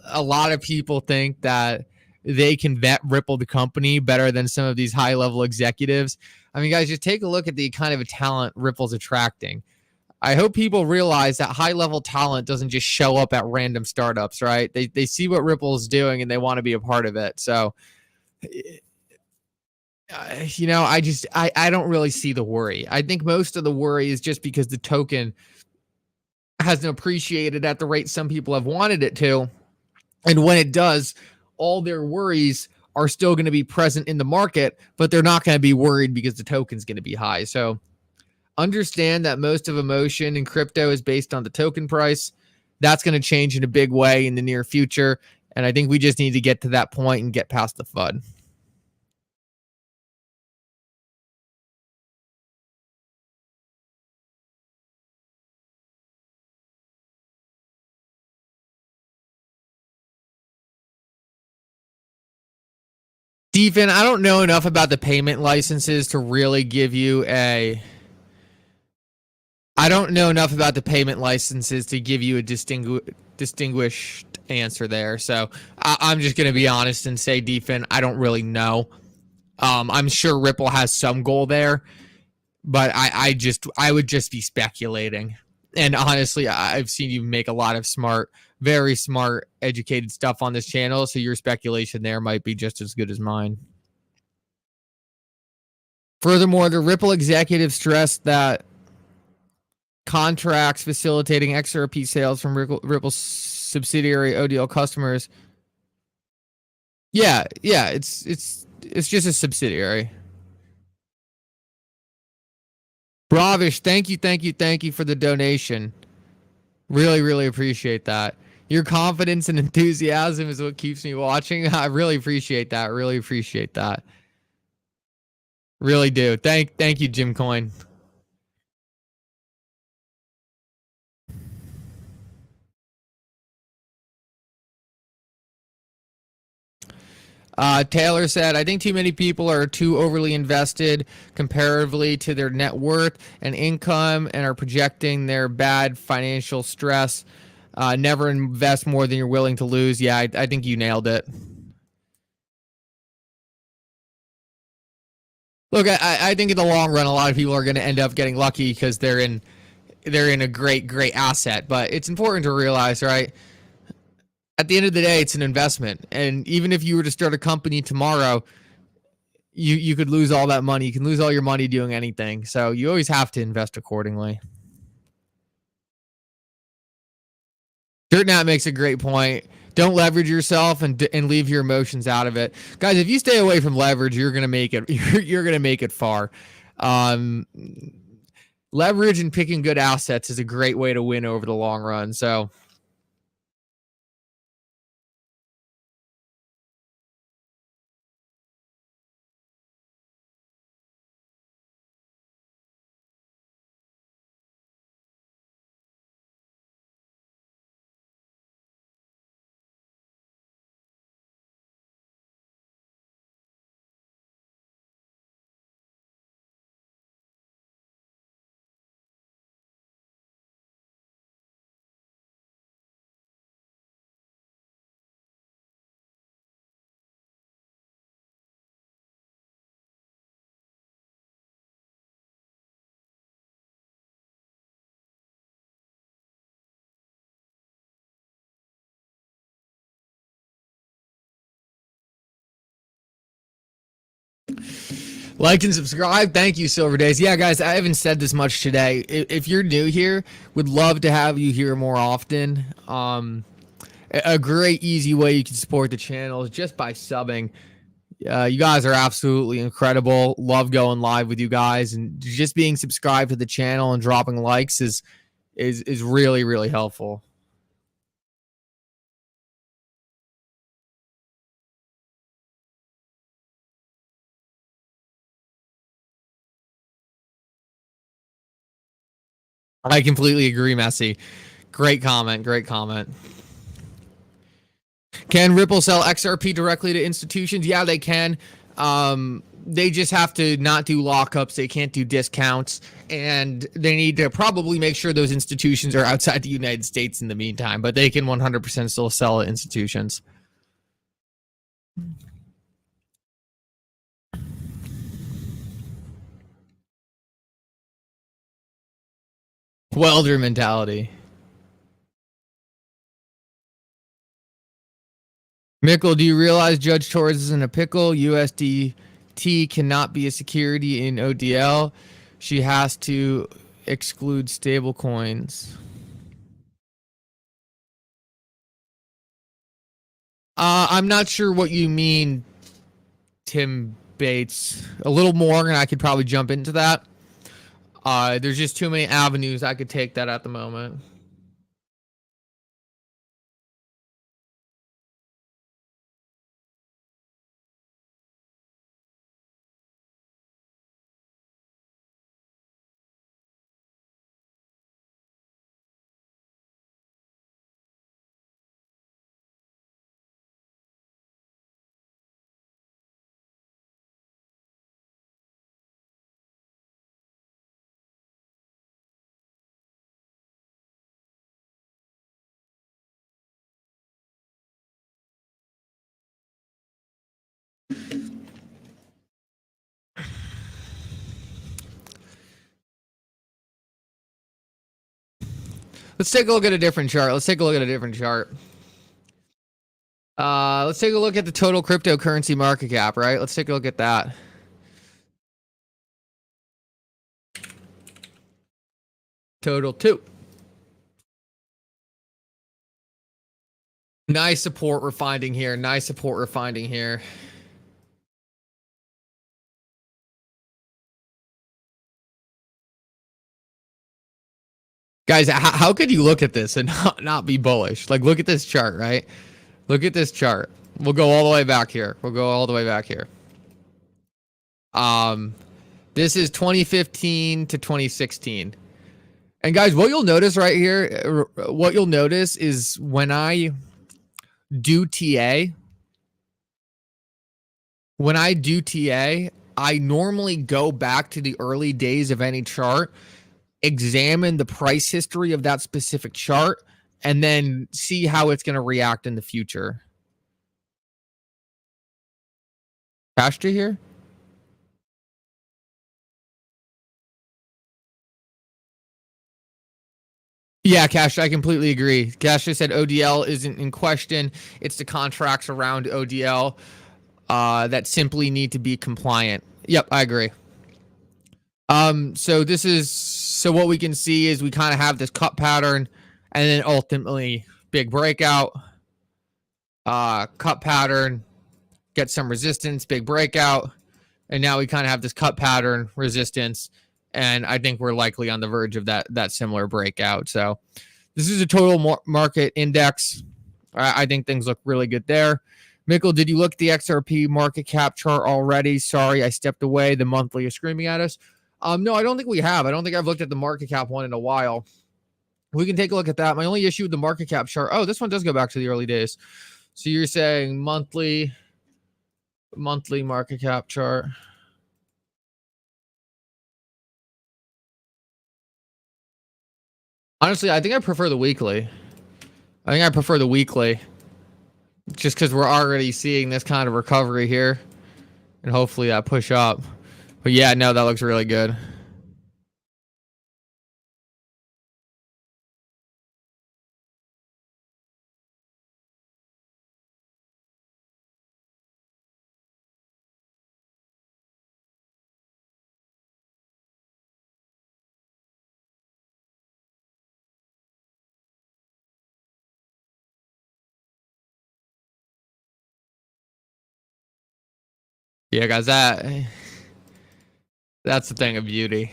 a lot of people think that they can vet Ripple the company better than some of these high-level executives. I mean, guys, just take a look at the kind of a talent Ripple's attracting. I hope people realize that high level talent doesn't just show up at random startups, right? They see what Ripple's doing and they want to be a part of it. So, I don't really see the worry. I think most of the worry is just because the token hasn't appreciated at the rate some people have wanted it to. And when it does, all their worries are still going to be present in the market, but they're not going to be worried because the token's going to be high. So, understand that most of emotion in crypto is based on the token price. That's going to change in a big way in the near future. And I think we just need to get to that point and get past the FUD. Stephen, I don't know enough about the payment licenses to really give you a. I don't know enough about the payment licenses to give you a distinguished answer there. So I'm just going to be honest and say, Stephen, I don't really know. I'm sure Ripple has some goal there, but I would just be speculating. And honestly, I've seen you make a lot of smart, very smart, educated stuff on this channel. So your speculation there might be just as good as mine. Furthermore, the Ripple executive stressed that contracts facilitating XRP sales from Ripple's subsidiary ODL customers. Yeah, it's just a subsidiary. Bravish, thank you for the donation. Really, really appreciate that. Your confidence and enthusiasm is what keeps me watching. I really appreciate that. Really do. Thank you, Jim Coin. Taylor said, I think too many people are too overly invested comparatively to their net worth and income and are projecting their bad financial stress. Never invest more than you're willing to lose. Yeah, I think you nailed it. Look, I think in the long run, a lot of people are going to end up getting lucky because they're in a great asset. But it's important to realize, right? At the end of the day, it's an investment. And even if you were to start a company tomorrow, you could lose all that money. You can lose all your money doing anything. So you always have to invest accordingly. DirtNat makes a great point. Don't leverage yourself and leave your emotions out of it, guys. If you stay away from leverage, you're gonna make it. You're gonna make it far. Leverage and picking good assets is a great way to win over the long run. So. Like and subscribe. Thank you, Silver Days. Yeah, guys, I haven't said this much today. If you're new here, would love to have you here more often. A great, easy way you can support the channel is just by subbing. You guys are absolutely incredible. Love going live with you guys, and just being subscribed to the channel and dropping likes is really, really helpful. I completely agree, Messi. Great comment. Can Ripple sell XRP directly to institutions? Yeah, they can. They just have to not do lockups. They can't do discounts. And they need to probably make sure those institutions are outside the United States in the meantime. But they can 100% still sell at institutions. Welder mentality. Mickle, do you realize Judge Torres is in a pickle? USDT cannot be a security in ODL. She has to exclude stable coins. I'm not sure what you mean, Tim Bates. A little more, and I could probably jump into that. There's just too many avenues I could take that at the moment. Let's take a look at a different chart. Let's take a look at the total cryptocurrency market cap, right? Let's take a look at that. Total 2. Nice support we're finding here. Guys, how could you look at this and not be bullish? Like, look at this chart, right? Look at this chart. We'll go all the way back here. This is 2015 to 2016. And guys, what you'll notice right here, is when I do TA, I normally go back to the early days of any chart, examine the price history of that specific chart, and then see how it's going to react in the future. Pasture here? Yeah, Cash, I completely agree. Cash just said ODL isn't in question. It's the contracts around ODL that simply need to be compliant. Yep, I agree. So what we can see is we kind of have this cut pattern, and then ultimately big breakout, cut pattern, get some resistance, big breakout, and now we kind of have this cut pattern, resistance, and I think we're likely on the verge of that similar breakout. So this is a total market index. I think things look really good there. Mickle, did you look at the XRP market cap chart already? Sorry, I stepped away. The monthly is screaming at us. No, I don't think we have. I don't think I've looked at the market cap one in a while. We can take a look at that. My only issue with the market cap chart. Oh, this one does go back to the early days. So you're saying monthly market cap chart. Honestly, I think I prefer the weekly. Just because we're already seeing this kind of recovery here. And hopefully that push up. But yeah, no, that looks really good. Yeah, guys, that's the thing of beauty.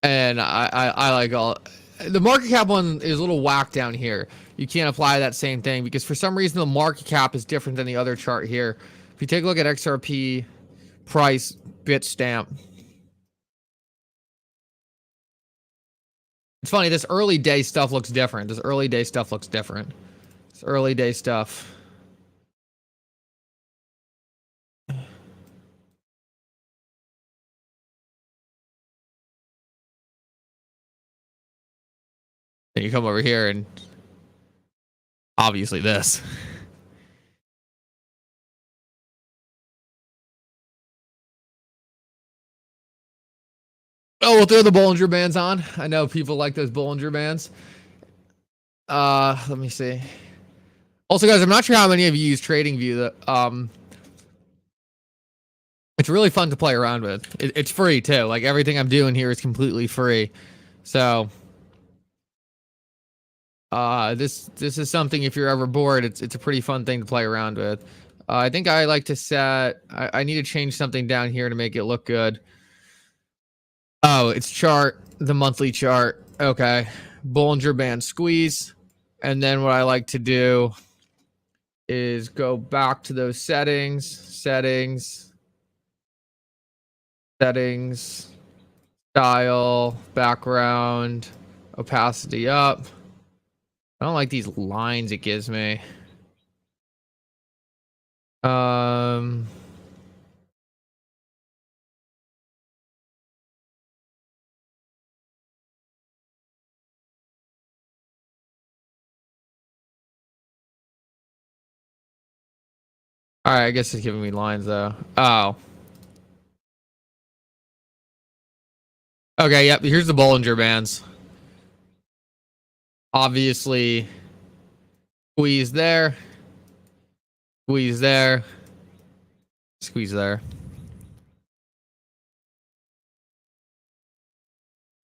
And I like all the market cap one is a little whack down here. You can't apply that same thing because for some reason the market cap is different than the other chart here. If you take a look at XRP price bit stamp, It's funny, this early day stuff looks different. This early day stuff looks different. This early day stuff. And you come over here and obviously this. Oh, we'll throw the Bollinger Bands on. I know people like those Bollinger Bands. Let me see. Also, guys, I'm not sure how many of you use TradingView. It's really fun to play around with. It's free too. Like everything I'm doing here is completely free. So, this is something if you're ever bored, it's a pretty fun thing to play around with. I think I like to set. I need to change something down here to make it look good. Oh, it's chart, the monthly chart. Okay, Bollinger Band squeeze, and then what I like to do is go back to those settings, style, background, opacity up. I don't like these lines it gives me. All right, I guess it's giving me lines though. Oh. Okay, yep, here's the Bollinger Bands. Obviously, squeeze there. Squeeze there. Squeeze there.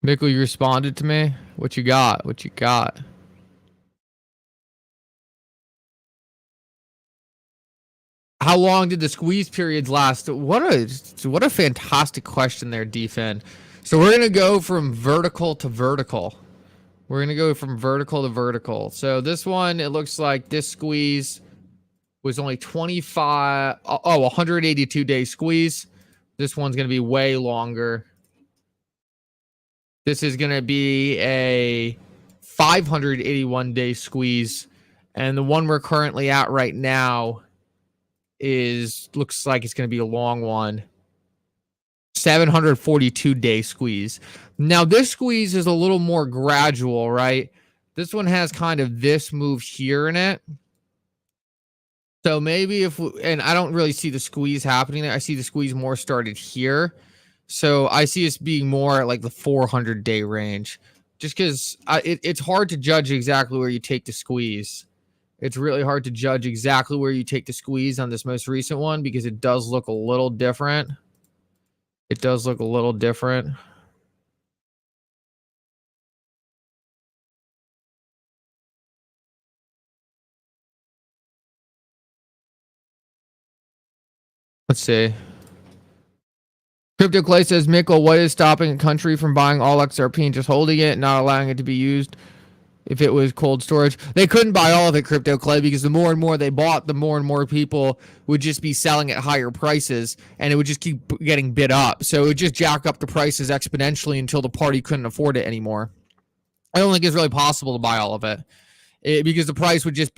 Mickle, you responded to me? What you got? What you got? How long did the squeeze periods last? What a fantastic question there, Defin. So we're gonna go from vertical to vertical. We're gonna go from vertical to vertical. So this one, it looks like this squeeze was only 25. Oh, 182 day squeeze. This one's gonna be way longer. This is gonna be a 581 day squeeze, and the one we're currently at right now looks like it's going to be a long one. 742 day squeeze. Now this squeeze is a little more gradual, right? This one has kind of this move here in it. So maybe and I don't really see the squeeze happening there. I see the squeeze more started here. So I see us being more at like the 400 day range, just because it's hard to judge exactly where you take the squeeze. It's really hard to judge exactly where you take the squeeze on this most recent one because it does look a little different. It does look a little different. Let's see. Crypto Clay says, Mickle, what is stopping a country from buying all XRP and just holding it, not allowing it to be used? If it was cold storage, they couldn't buy all of it, Crypto Clay, because the more and more they bought, the more and more people would just be selling at higher prices, and it would just keep getting bid up. So it would just jack up the prices exponentially until the party couldn't afford it anymore. I don't think it's really possible to buy all of it, because the price would just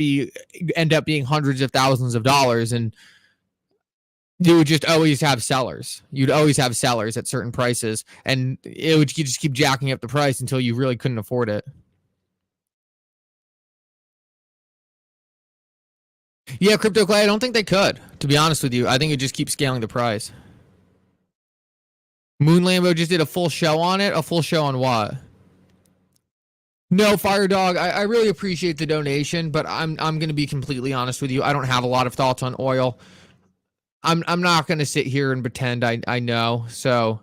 end up being hundreds of thousands of dollars, and you would just always have sellers. You'd always have sellers at certain prices, and you just keep jacking up the price until you really couldn't afford it. Yeah, Crypto Clay, I don't think they could, to be honest with you. I think it just keeps scaling the price. Moon Lambo just did a full show on it. A full show on what? No, Fire Dog, I really appreciate the donation, but I'm going to be completely honest with you. I don't have a lot of thoughts on oil. I'm not going to sit here and pretend I know. So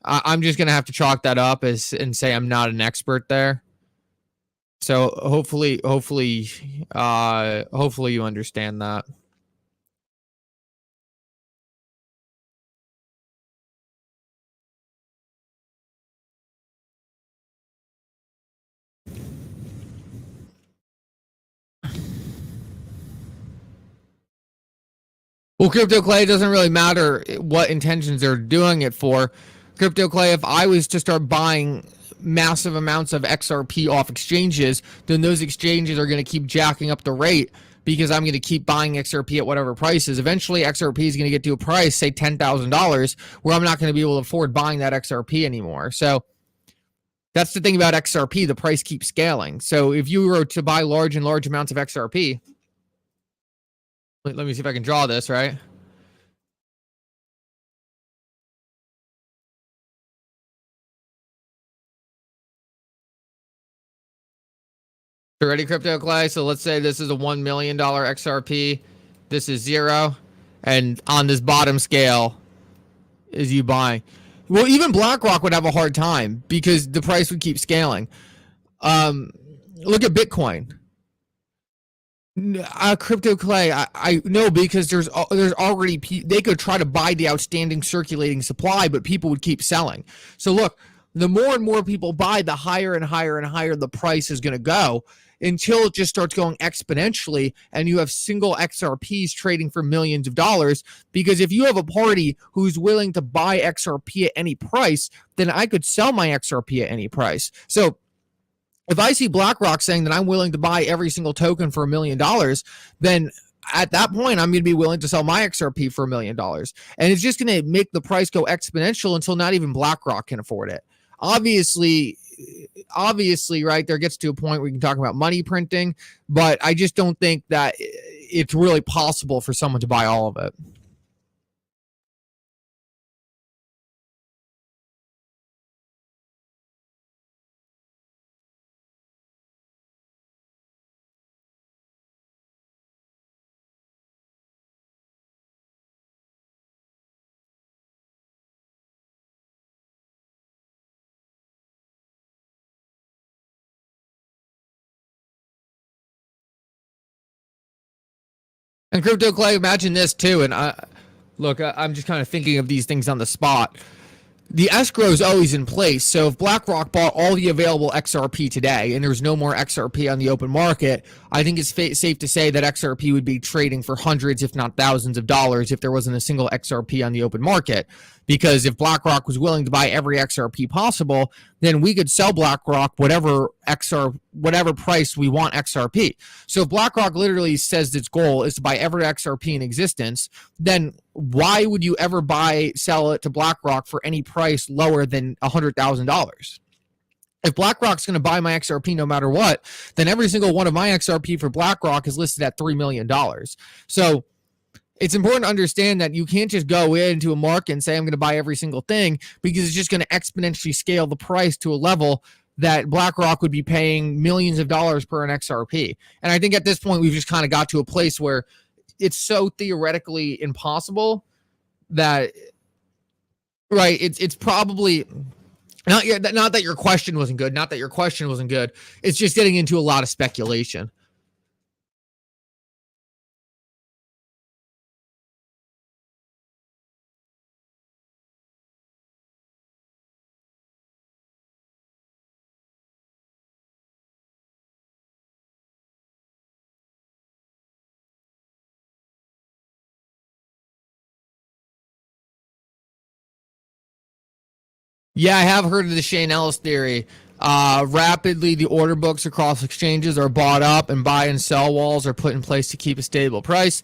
I'm just going to have to chalk that up and say I'm not an expert there. So hopefully you understand that. Well, Crypto Clay, it doesn't really matter what intentions they're doing it for. Crypto Clay, if I was to start buying massive amounts of XRP off exchanges, then those exchanges are going to keep jacking up the rate because I'm going to keep buying XRP at whatever prices. Eventually, XRP is going to get to a price, say $10,000, where I'm not going to be able to afford buying that XRP anymore. So that's the thing about XRP. The price keeps scaling. So if you were to buy large amounts of XRP, let me see if I can draw this, right? Ready, Crypto Clay? So let's say this is a $1 million XRP. This is 0. And on this bottom scale is you buying. Well, even BlackRock would have a hard time because the price would keep scaling. Look at Bitcoin. Crypto Clay, I know, because there's already, they could try to buy the outstanding circulating supply, but people would keep selling. So look, the more and more people buy, the higher and higher and higher the price is going to go, until it just starts going exponentially, and you have single XRPs trading for millions of dollars. Because if you have a party who's willing to buy XRP at any price, then I could sell my XRP at any price. So if I see BlackRock saying that I'm willing to buy every single token for $1 million, then at that point, I'm going to be willing to sell my XRP for $1 million. And it's just going to make the price go exponential until not even BlackRock can afford it. Obviously, right, there gets to a point where you can talk about money printing, but I just don't think that it's really possible for someone to buy all of it. And Crypto Clay, imagine this too. And I'm just kind of thinking of these things on the spot. The escrow is always in place. So if BlackRock bought all the available XRP today and there's no more XRP on the open market, I think it's safe to say that XRP would be trading for hundreds, if not thousands of dollars if there wasn't a single XRP on the open market. Because if BlackRock was willing to buy every XRP possible, then we could sell BlackRock whatever price we want XRP. So if BlackRock literally says its goal is to buy every XRP in existence, then why would you ever sell it to BlackRock for any price lower than $100,000? If BlackRock's going to buy my XRP no matter what, then every single one of my XRP for BlackRock is listed at $3 million. So it's important to understand that you can't just go into a market and say, I'm going to buy every single thing, because it's just going to exponentially scale the price to a level that BlackRock would be paying millions of dollars per an XRP. And I think at this point, we've just kind of got to a place where it's so theoretically impossible that, right, it's probably not that your question wasn't good, It's just getting into a lot of speculation. Yeah, I have heard of the Shane Ellis theory. Rapidly, the order books across exchanges are bought up, and buy and sell walls are put in place to keep a stable price.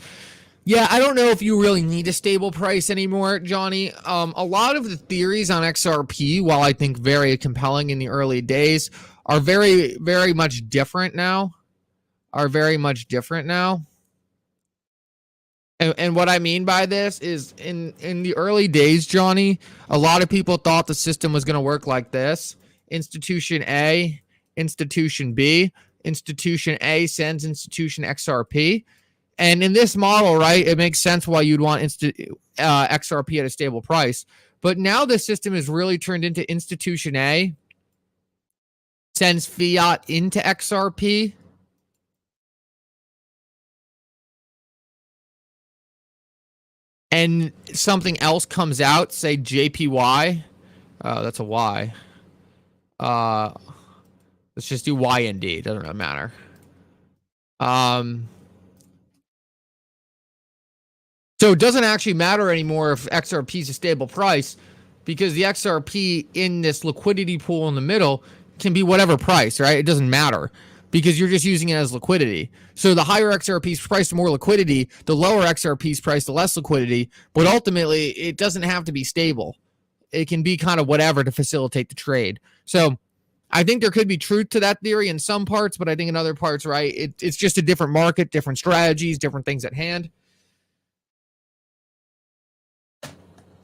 Yeah, I don't know if you really need a stable price anymore, Johnny. A lot of the theories on XRP, while I think very compelling in the early days, are very, very much different now. And what I mean by this is in the early days, Johnny, a lot of people thought the system was going to work like this. Institution A, Institution B. Institution A sends Institution XRP. And in this model, right, it makes sense why you'd want XRP at a stable price. But now the system is really turned into Institution A sends fiat into XRP. And something else comes out, say JPY. That's a Y. Let's just do YND. Doesn't really matter. So it doesn't actually matter anymore if XRP is a stable price. because the XRP in this liquidity pool in the middle can be whatever price, right? It doesn't matter because you're just using it as liquidity. So the higher XRP is priced, the more liquidity. The lower XRP is priced, the less liquidity. But ultimately, it doesn't have to be stable. It can be kind of whatever to facilitate the trade. So I think there could be truth to that theory in some parts, but I think in other parts, right, it's just a different market, different strategies, different things at hand.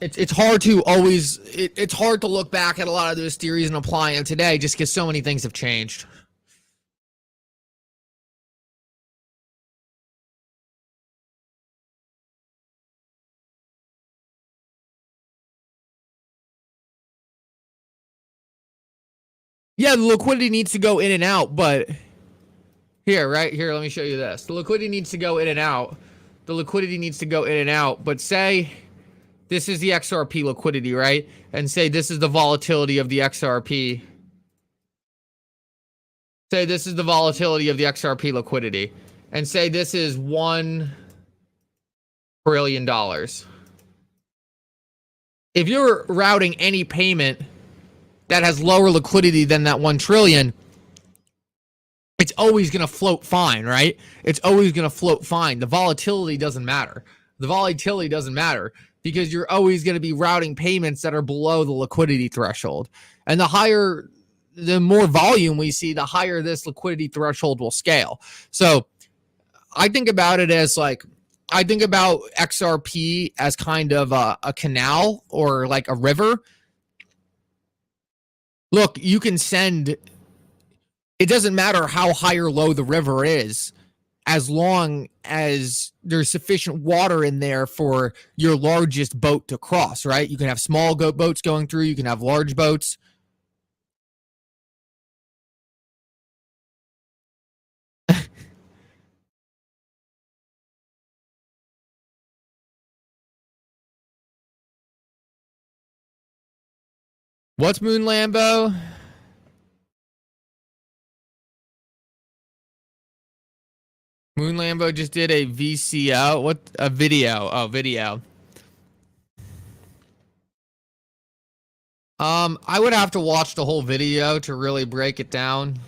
It's hard to always it's hard to look back at a lot of those theories and apply them today just because so many things have changed. Yeah, the liquidity needs to go in and out, but here, right here, let me show you this. The liquidity needs to go in and out. The liquidity needs to go in and out, but say this is the XRP liquidity, right? And say this is the volatility of the XRP. Say this is the volatility of the XRP liquidity. And say this is $1 trillion. If you're routing any payment that has lower liquidity than that 1 trillion, it's always going to float fine, right? It's always going to float fine. The volatility doesn't matter. The volatility doesn't matter because you're always going to be routing payments that are below the liquidity threshold. And the more volume we see, the higher this liquidity threshold will scale. So I think about it as I think about XRP as kind of a canal or like a river. Look, you can send, it doesn't matter how high or low the river is, as long as there's sufficient water in there for your largest boat to cross, right? You can have small boats going through, you can have large boats. What's Moon Lambo? Moon Lambo just did a VCO. What? A video. Oh, video. I would have to watch the whole video to really break it down.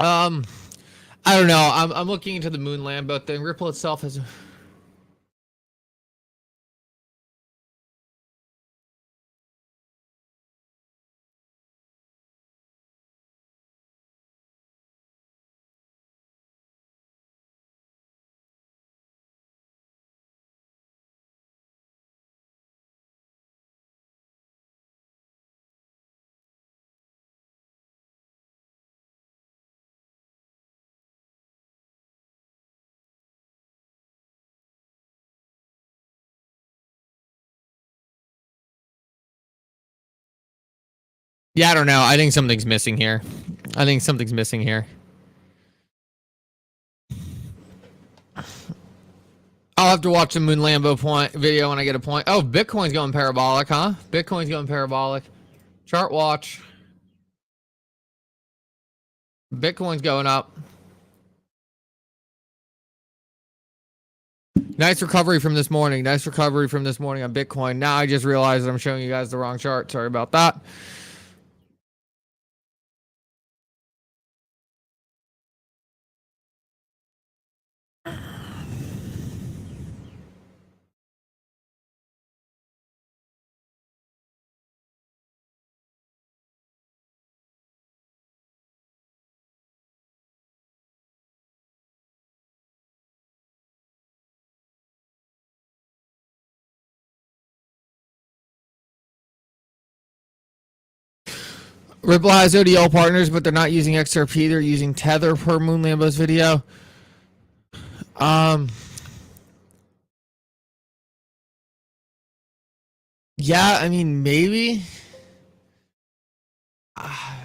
I don't know. I'm looking into the Moon Lambo thing. Ripple itself has. Yeah, I don't know. I think something's missing here. I think something's missing here. I'll have to watch the Moon Lambo point video when I get a point. Oh, Bitcoin's going parabolic, huh? Bitcoin's going parabolic. Chart watch. Bitcoin's going up. Nice recovery from this morning. Nice recovery from this morning on Bitcoin. Now I just realized that I'm showing you guys the wrong chart. Sorry about that. Ripple has ODL partners, but they're not using XRP. They're using Tether per Moon Lambo's video. Yeah, I mean, maybe. I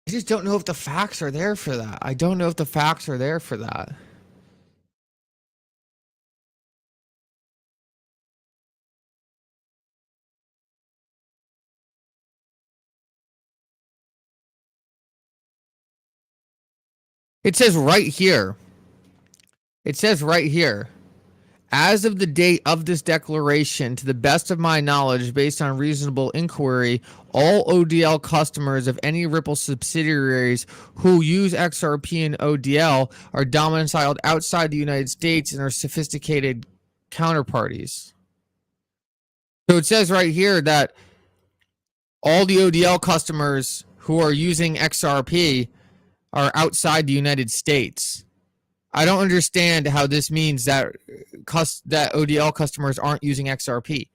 just don't know if the facts are there for that. I don't know if the facts are there for that. It says right here. It says right here. As of the date of this declaration, to the best of my knowledge, based on reasonable inquiry, all ODL customers of any Ripple subsidiaries who use XRP and ODL are domiciled outside the United States and are sophisticated counterparties. So it says right here that all the ODL customers who are using XRP are outside the United States. I don't understand how this means that that ODL customers aren't using XRP.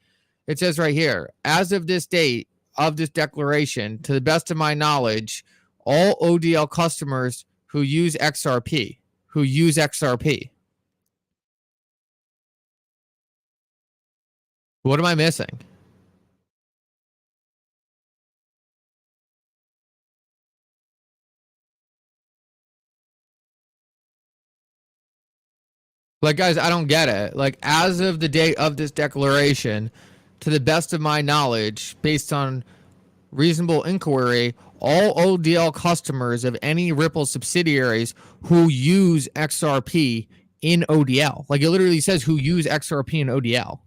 It says right here, as of this date of this declaration, to the best of my knowledge, all ODL customers who use XRP, What am I missing? Like, guys, I don't get it. Like, as of the date of this declaration, to the best of my knowledge, based on reasonable inquiry, all ODL customers of any Ripple subsidiaries who use XRP in ODL. Like, it literally says who use XRP in ODL.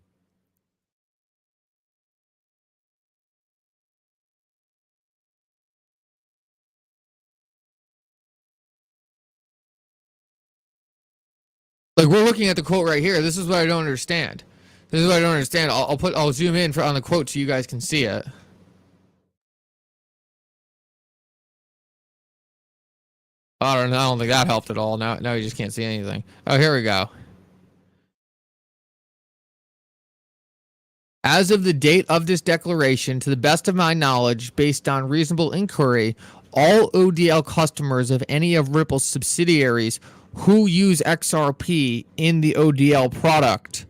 Like, we're looking at the quote right here. This is what I don't understand. I'll zoom in on the quote so you guys can see it. I don't think that helped at all. Now you just can't see anything. Oh, here we go. As of the date of this declaration, to the best of my knowledge, based on reasonable inquiry, all ODL customers of any of Ripple's subsidiaries who use XRP in the ODL product.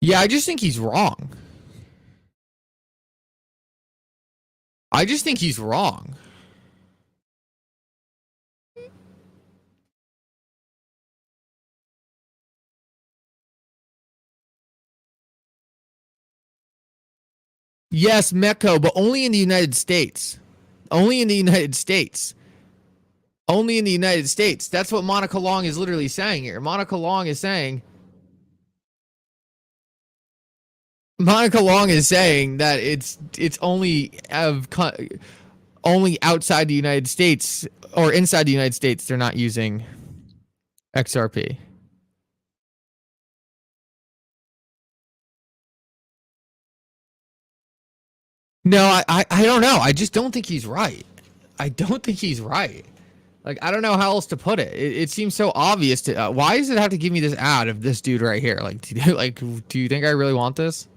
Yeah, I just think he's wrong. Yes, Mecco, but only in the United States. Only in the United States. That's what Monica Long is literally saying here. Monica Long is saying that it's only outside the United States or inside the United States they're not using XRP. No, I don't know. I just don't think he's right. Like, I don't know how else to put it. It seems so obvious to. Why does it have to give me this ad of this dude right here? Like, do you think I really want this?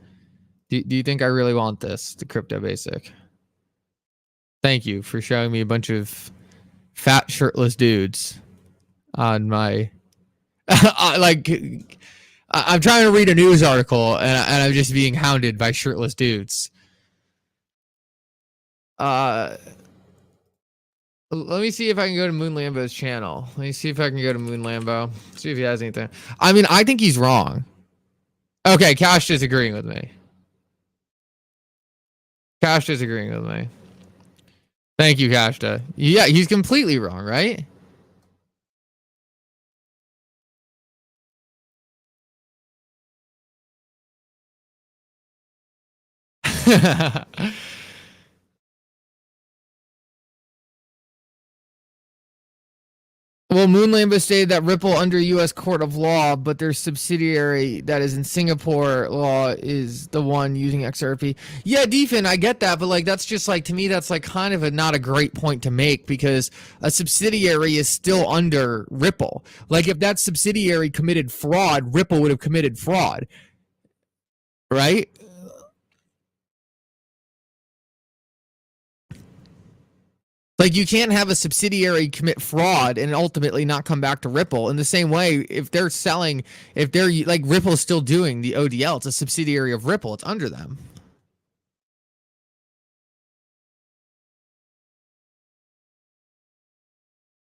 Do you think I really want this? The Crypto Basic. Thank you for showing me a bunch of fat shirtless dudes on my. I'm trying to read a news article and I'm just being hounded by shirtless dudes. Let me see if I can go to Moon Lambo's channel. Let me see if I can go to Moon Lambo. See if he has anything. I mean, I think he's wrong. Okay, Cash is agreeing with me. Cash is agreeing with me. Thank you, Kashta. Yeah, he's completely wrong, right? Well, Moonlambo stated that Ripple under U.S. court of law, but their subsidiary that is in Singapore law is the one using XRP. Yeah, Deefin, I get that, but like that's just like to me that's like kind of not a great point to make because a subsidiary is still under Ripple. Like if that subsidiary committed fraud, Ripple would have committed fraud, right? Like you can't have a subsidiary commit fraud and ultimately not come back to Ripple. In the same way, if they're selling, if they're like Ripple's still doing the ODL, it's a subsidiary of Ripple. It's under them.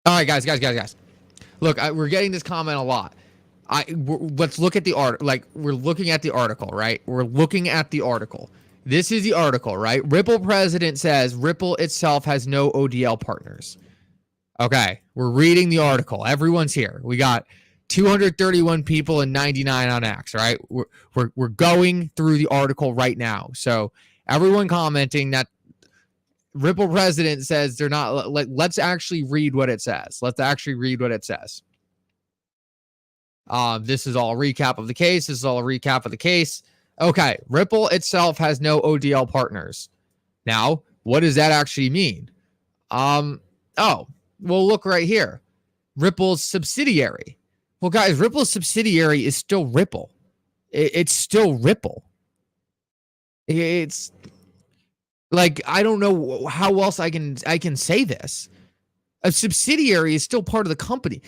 All right, guys. Look, we're getting this comment a lot. Let's look at the art. Like we're looking at the article, right? We're looking at the article. This is the article, right? Ripple president says Ripple itself has no ODL partners. Okay, we're reading the article. Everyone's here. We got 231 people and 99 on X, right? We're going through the article right now. So everyone commenting that Ripple president says they're not. Let's actually read what it says. Let's actually read what it says. This is all a recap of the case. This is all a recap of the case. Okay, Ripple itself has no ODL partners. Now, what does that actually mean? Oh, well, look right here. Ripple's subsidiary. Well, guys, Ripple's subsidiary is still Ripple. It's still Ripple. It's like I don't know how else I can say this. A subsidiary is still part of the company.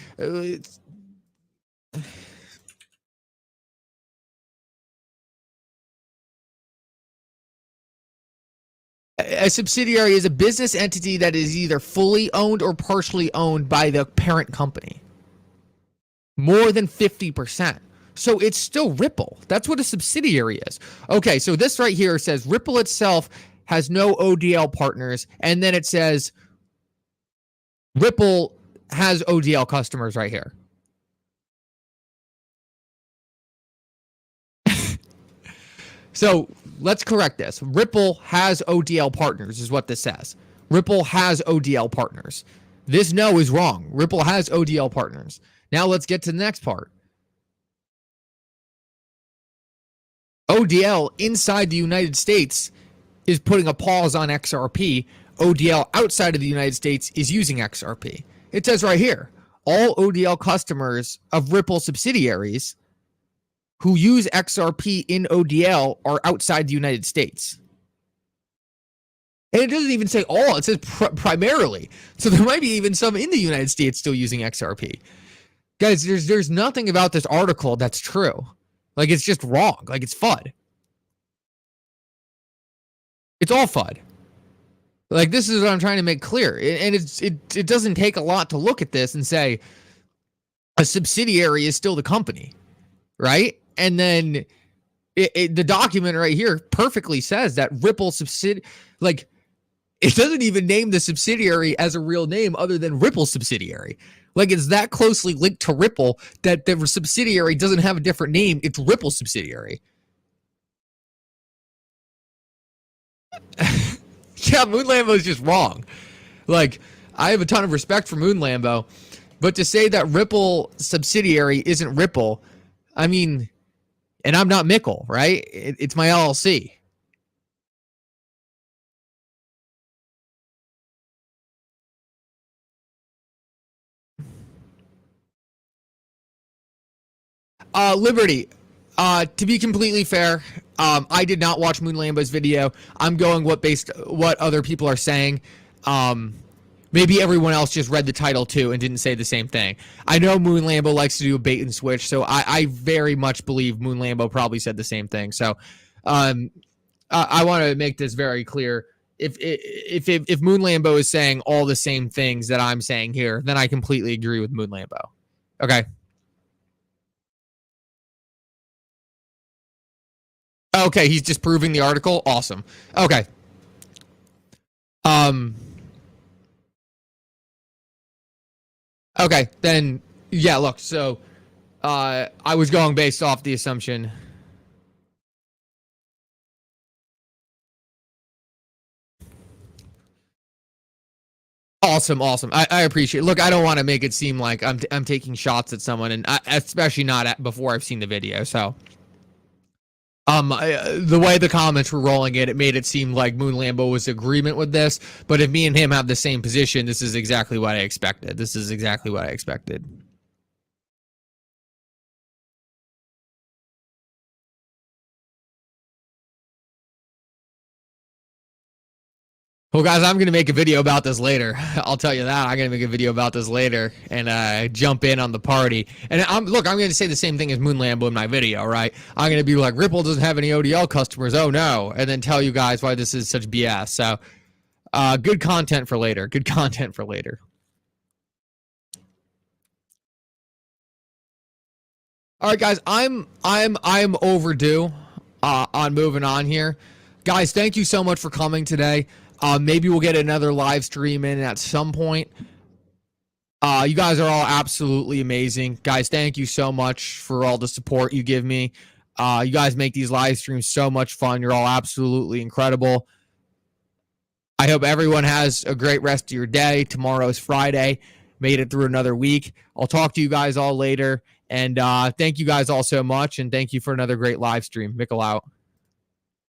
A subsidiary is a business entity that is either fully owned or partially owned by the parent company. More than 50%. So it's still Ripple. That's what a subsidiary is. Okay, so this right here says Ripple itself has no ODL partners, and then it says Ripple has ODL customers right here. So let's correct this. Ripple has ODL partners is what this says. Ripple has ODL partners. This no is wrong. Ripple has ODL partners. Now let's get to the next part. ODL inside the United States is putting a pause on XRP. ODL outside of the United States is using XRP. It says right here, all ODL customers of Ripple subsidiaries who use XRP in ODL are outside the United States. And it doesn't even say all, it says primarily. So there might be even some in the United States still using XRP. Guys, there's nothing about this article that's true. Like it's just wrong. Like it's FUD. It's all FUD. Like this is what I'm trying to make clear. And it doesn't take a lot to look at this and say a subsidiary is still the company, right? And then the document right here perfectly says that Ripple subsidiary, like it doesn't even name the subsidiary as a real name other than Ripple subsidiary. Like it's that closely linked to Ripple that the subsidiary doesn't have a different name. It's Ripple subsidiary. Yeah, Moonlambo is just wrong. Like I have a ton of respect for Moonlambo, but to say that Ripple subsidiary isn't Ripple, I mean, and I'm not Mickle, right? It's my LLC. Liberty. To be completely fair, I did not watch Moonlambo's video. I'm going what other people are saying. Maybe everyone else just read the title too and didn't say the same thing. I know Moonlambo likes to do a bait and switch, so I very much believe Moonlambo probably said the same thing. So, I want to make this very clear. If Moonlambo is saying all the same things that I'm saying here, then I completely agree with Moonlambo. Okay. Okay, he's disproving the article. Awesome. Okay. Okay, then yeah. Look, so I was going based off the assumption. Awesome. I appreciate it. Look, I don't want to make it seem like I'm taking shots at someone, and especially not before I've seen the video. So, the way the comments were rolling it made it seem like Moon Lambo was agreement with this. But if me and him have the same position, this is exactly what I expected. Well, guys, I'm going to make a video about this later. I'll tell you that. I'm going to make a video about this later and jump in on the party. And I'm going to say the same thing as Moon Lambo in my video, right? I'm going to be like, Ripple doesn't have any ODL customers. Oh, no. And then tell you guys why this is such BS. So good content for later. All right, guys, I'm overdue on moving on here. Guys, thank you so much for coming today. Maybe we'll get another live stream in at some point. You guys are all absolutely amazing. Guys, thank you so much for all the support you give me. You guys make these live streams so much fun. You're all absolutely incredible. I hope everyone has a great rest of your day. Tomorrow's Friday. Made it through another week. I'll talk to you guys all later. And thank you guys all so much. And thank you for another great live stream. Mikkel out.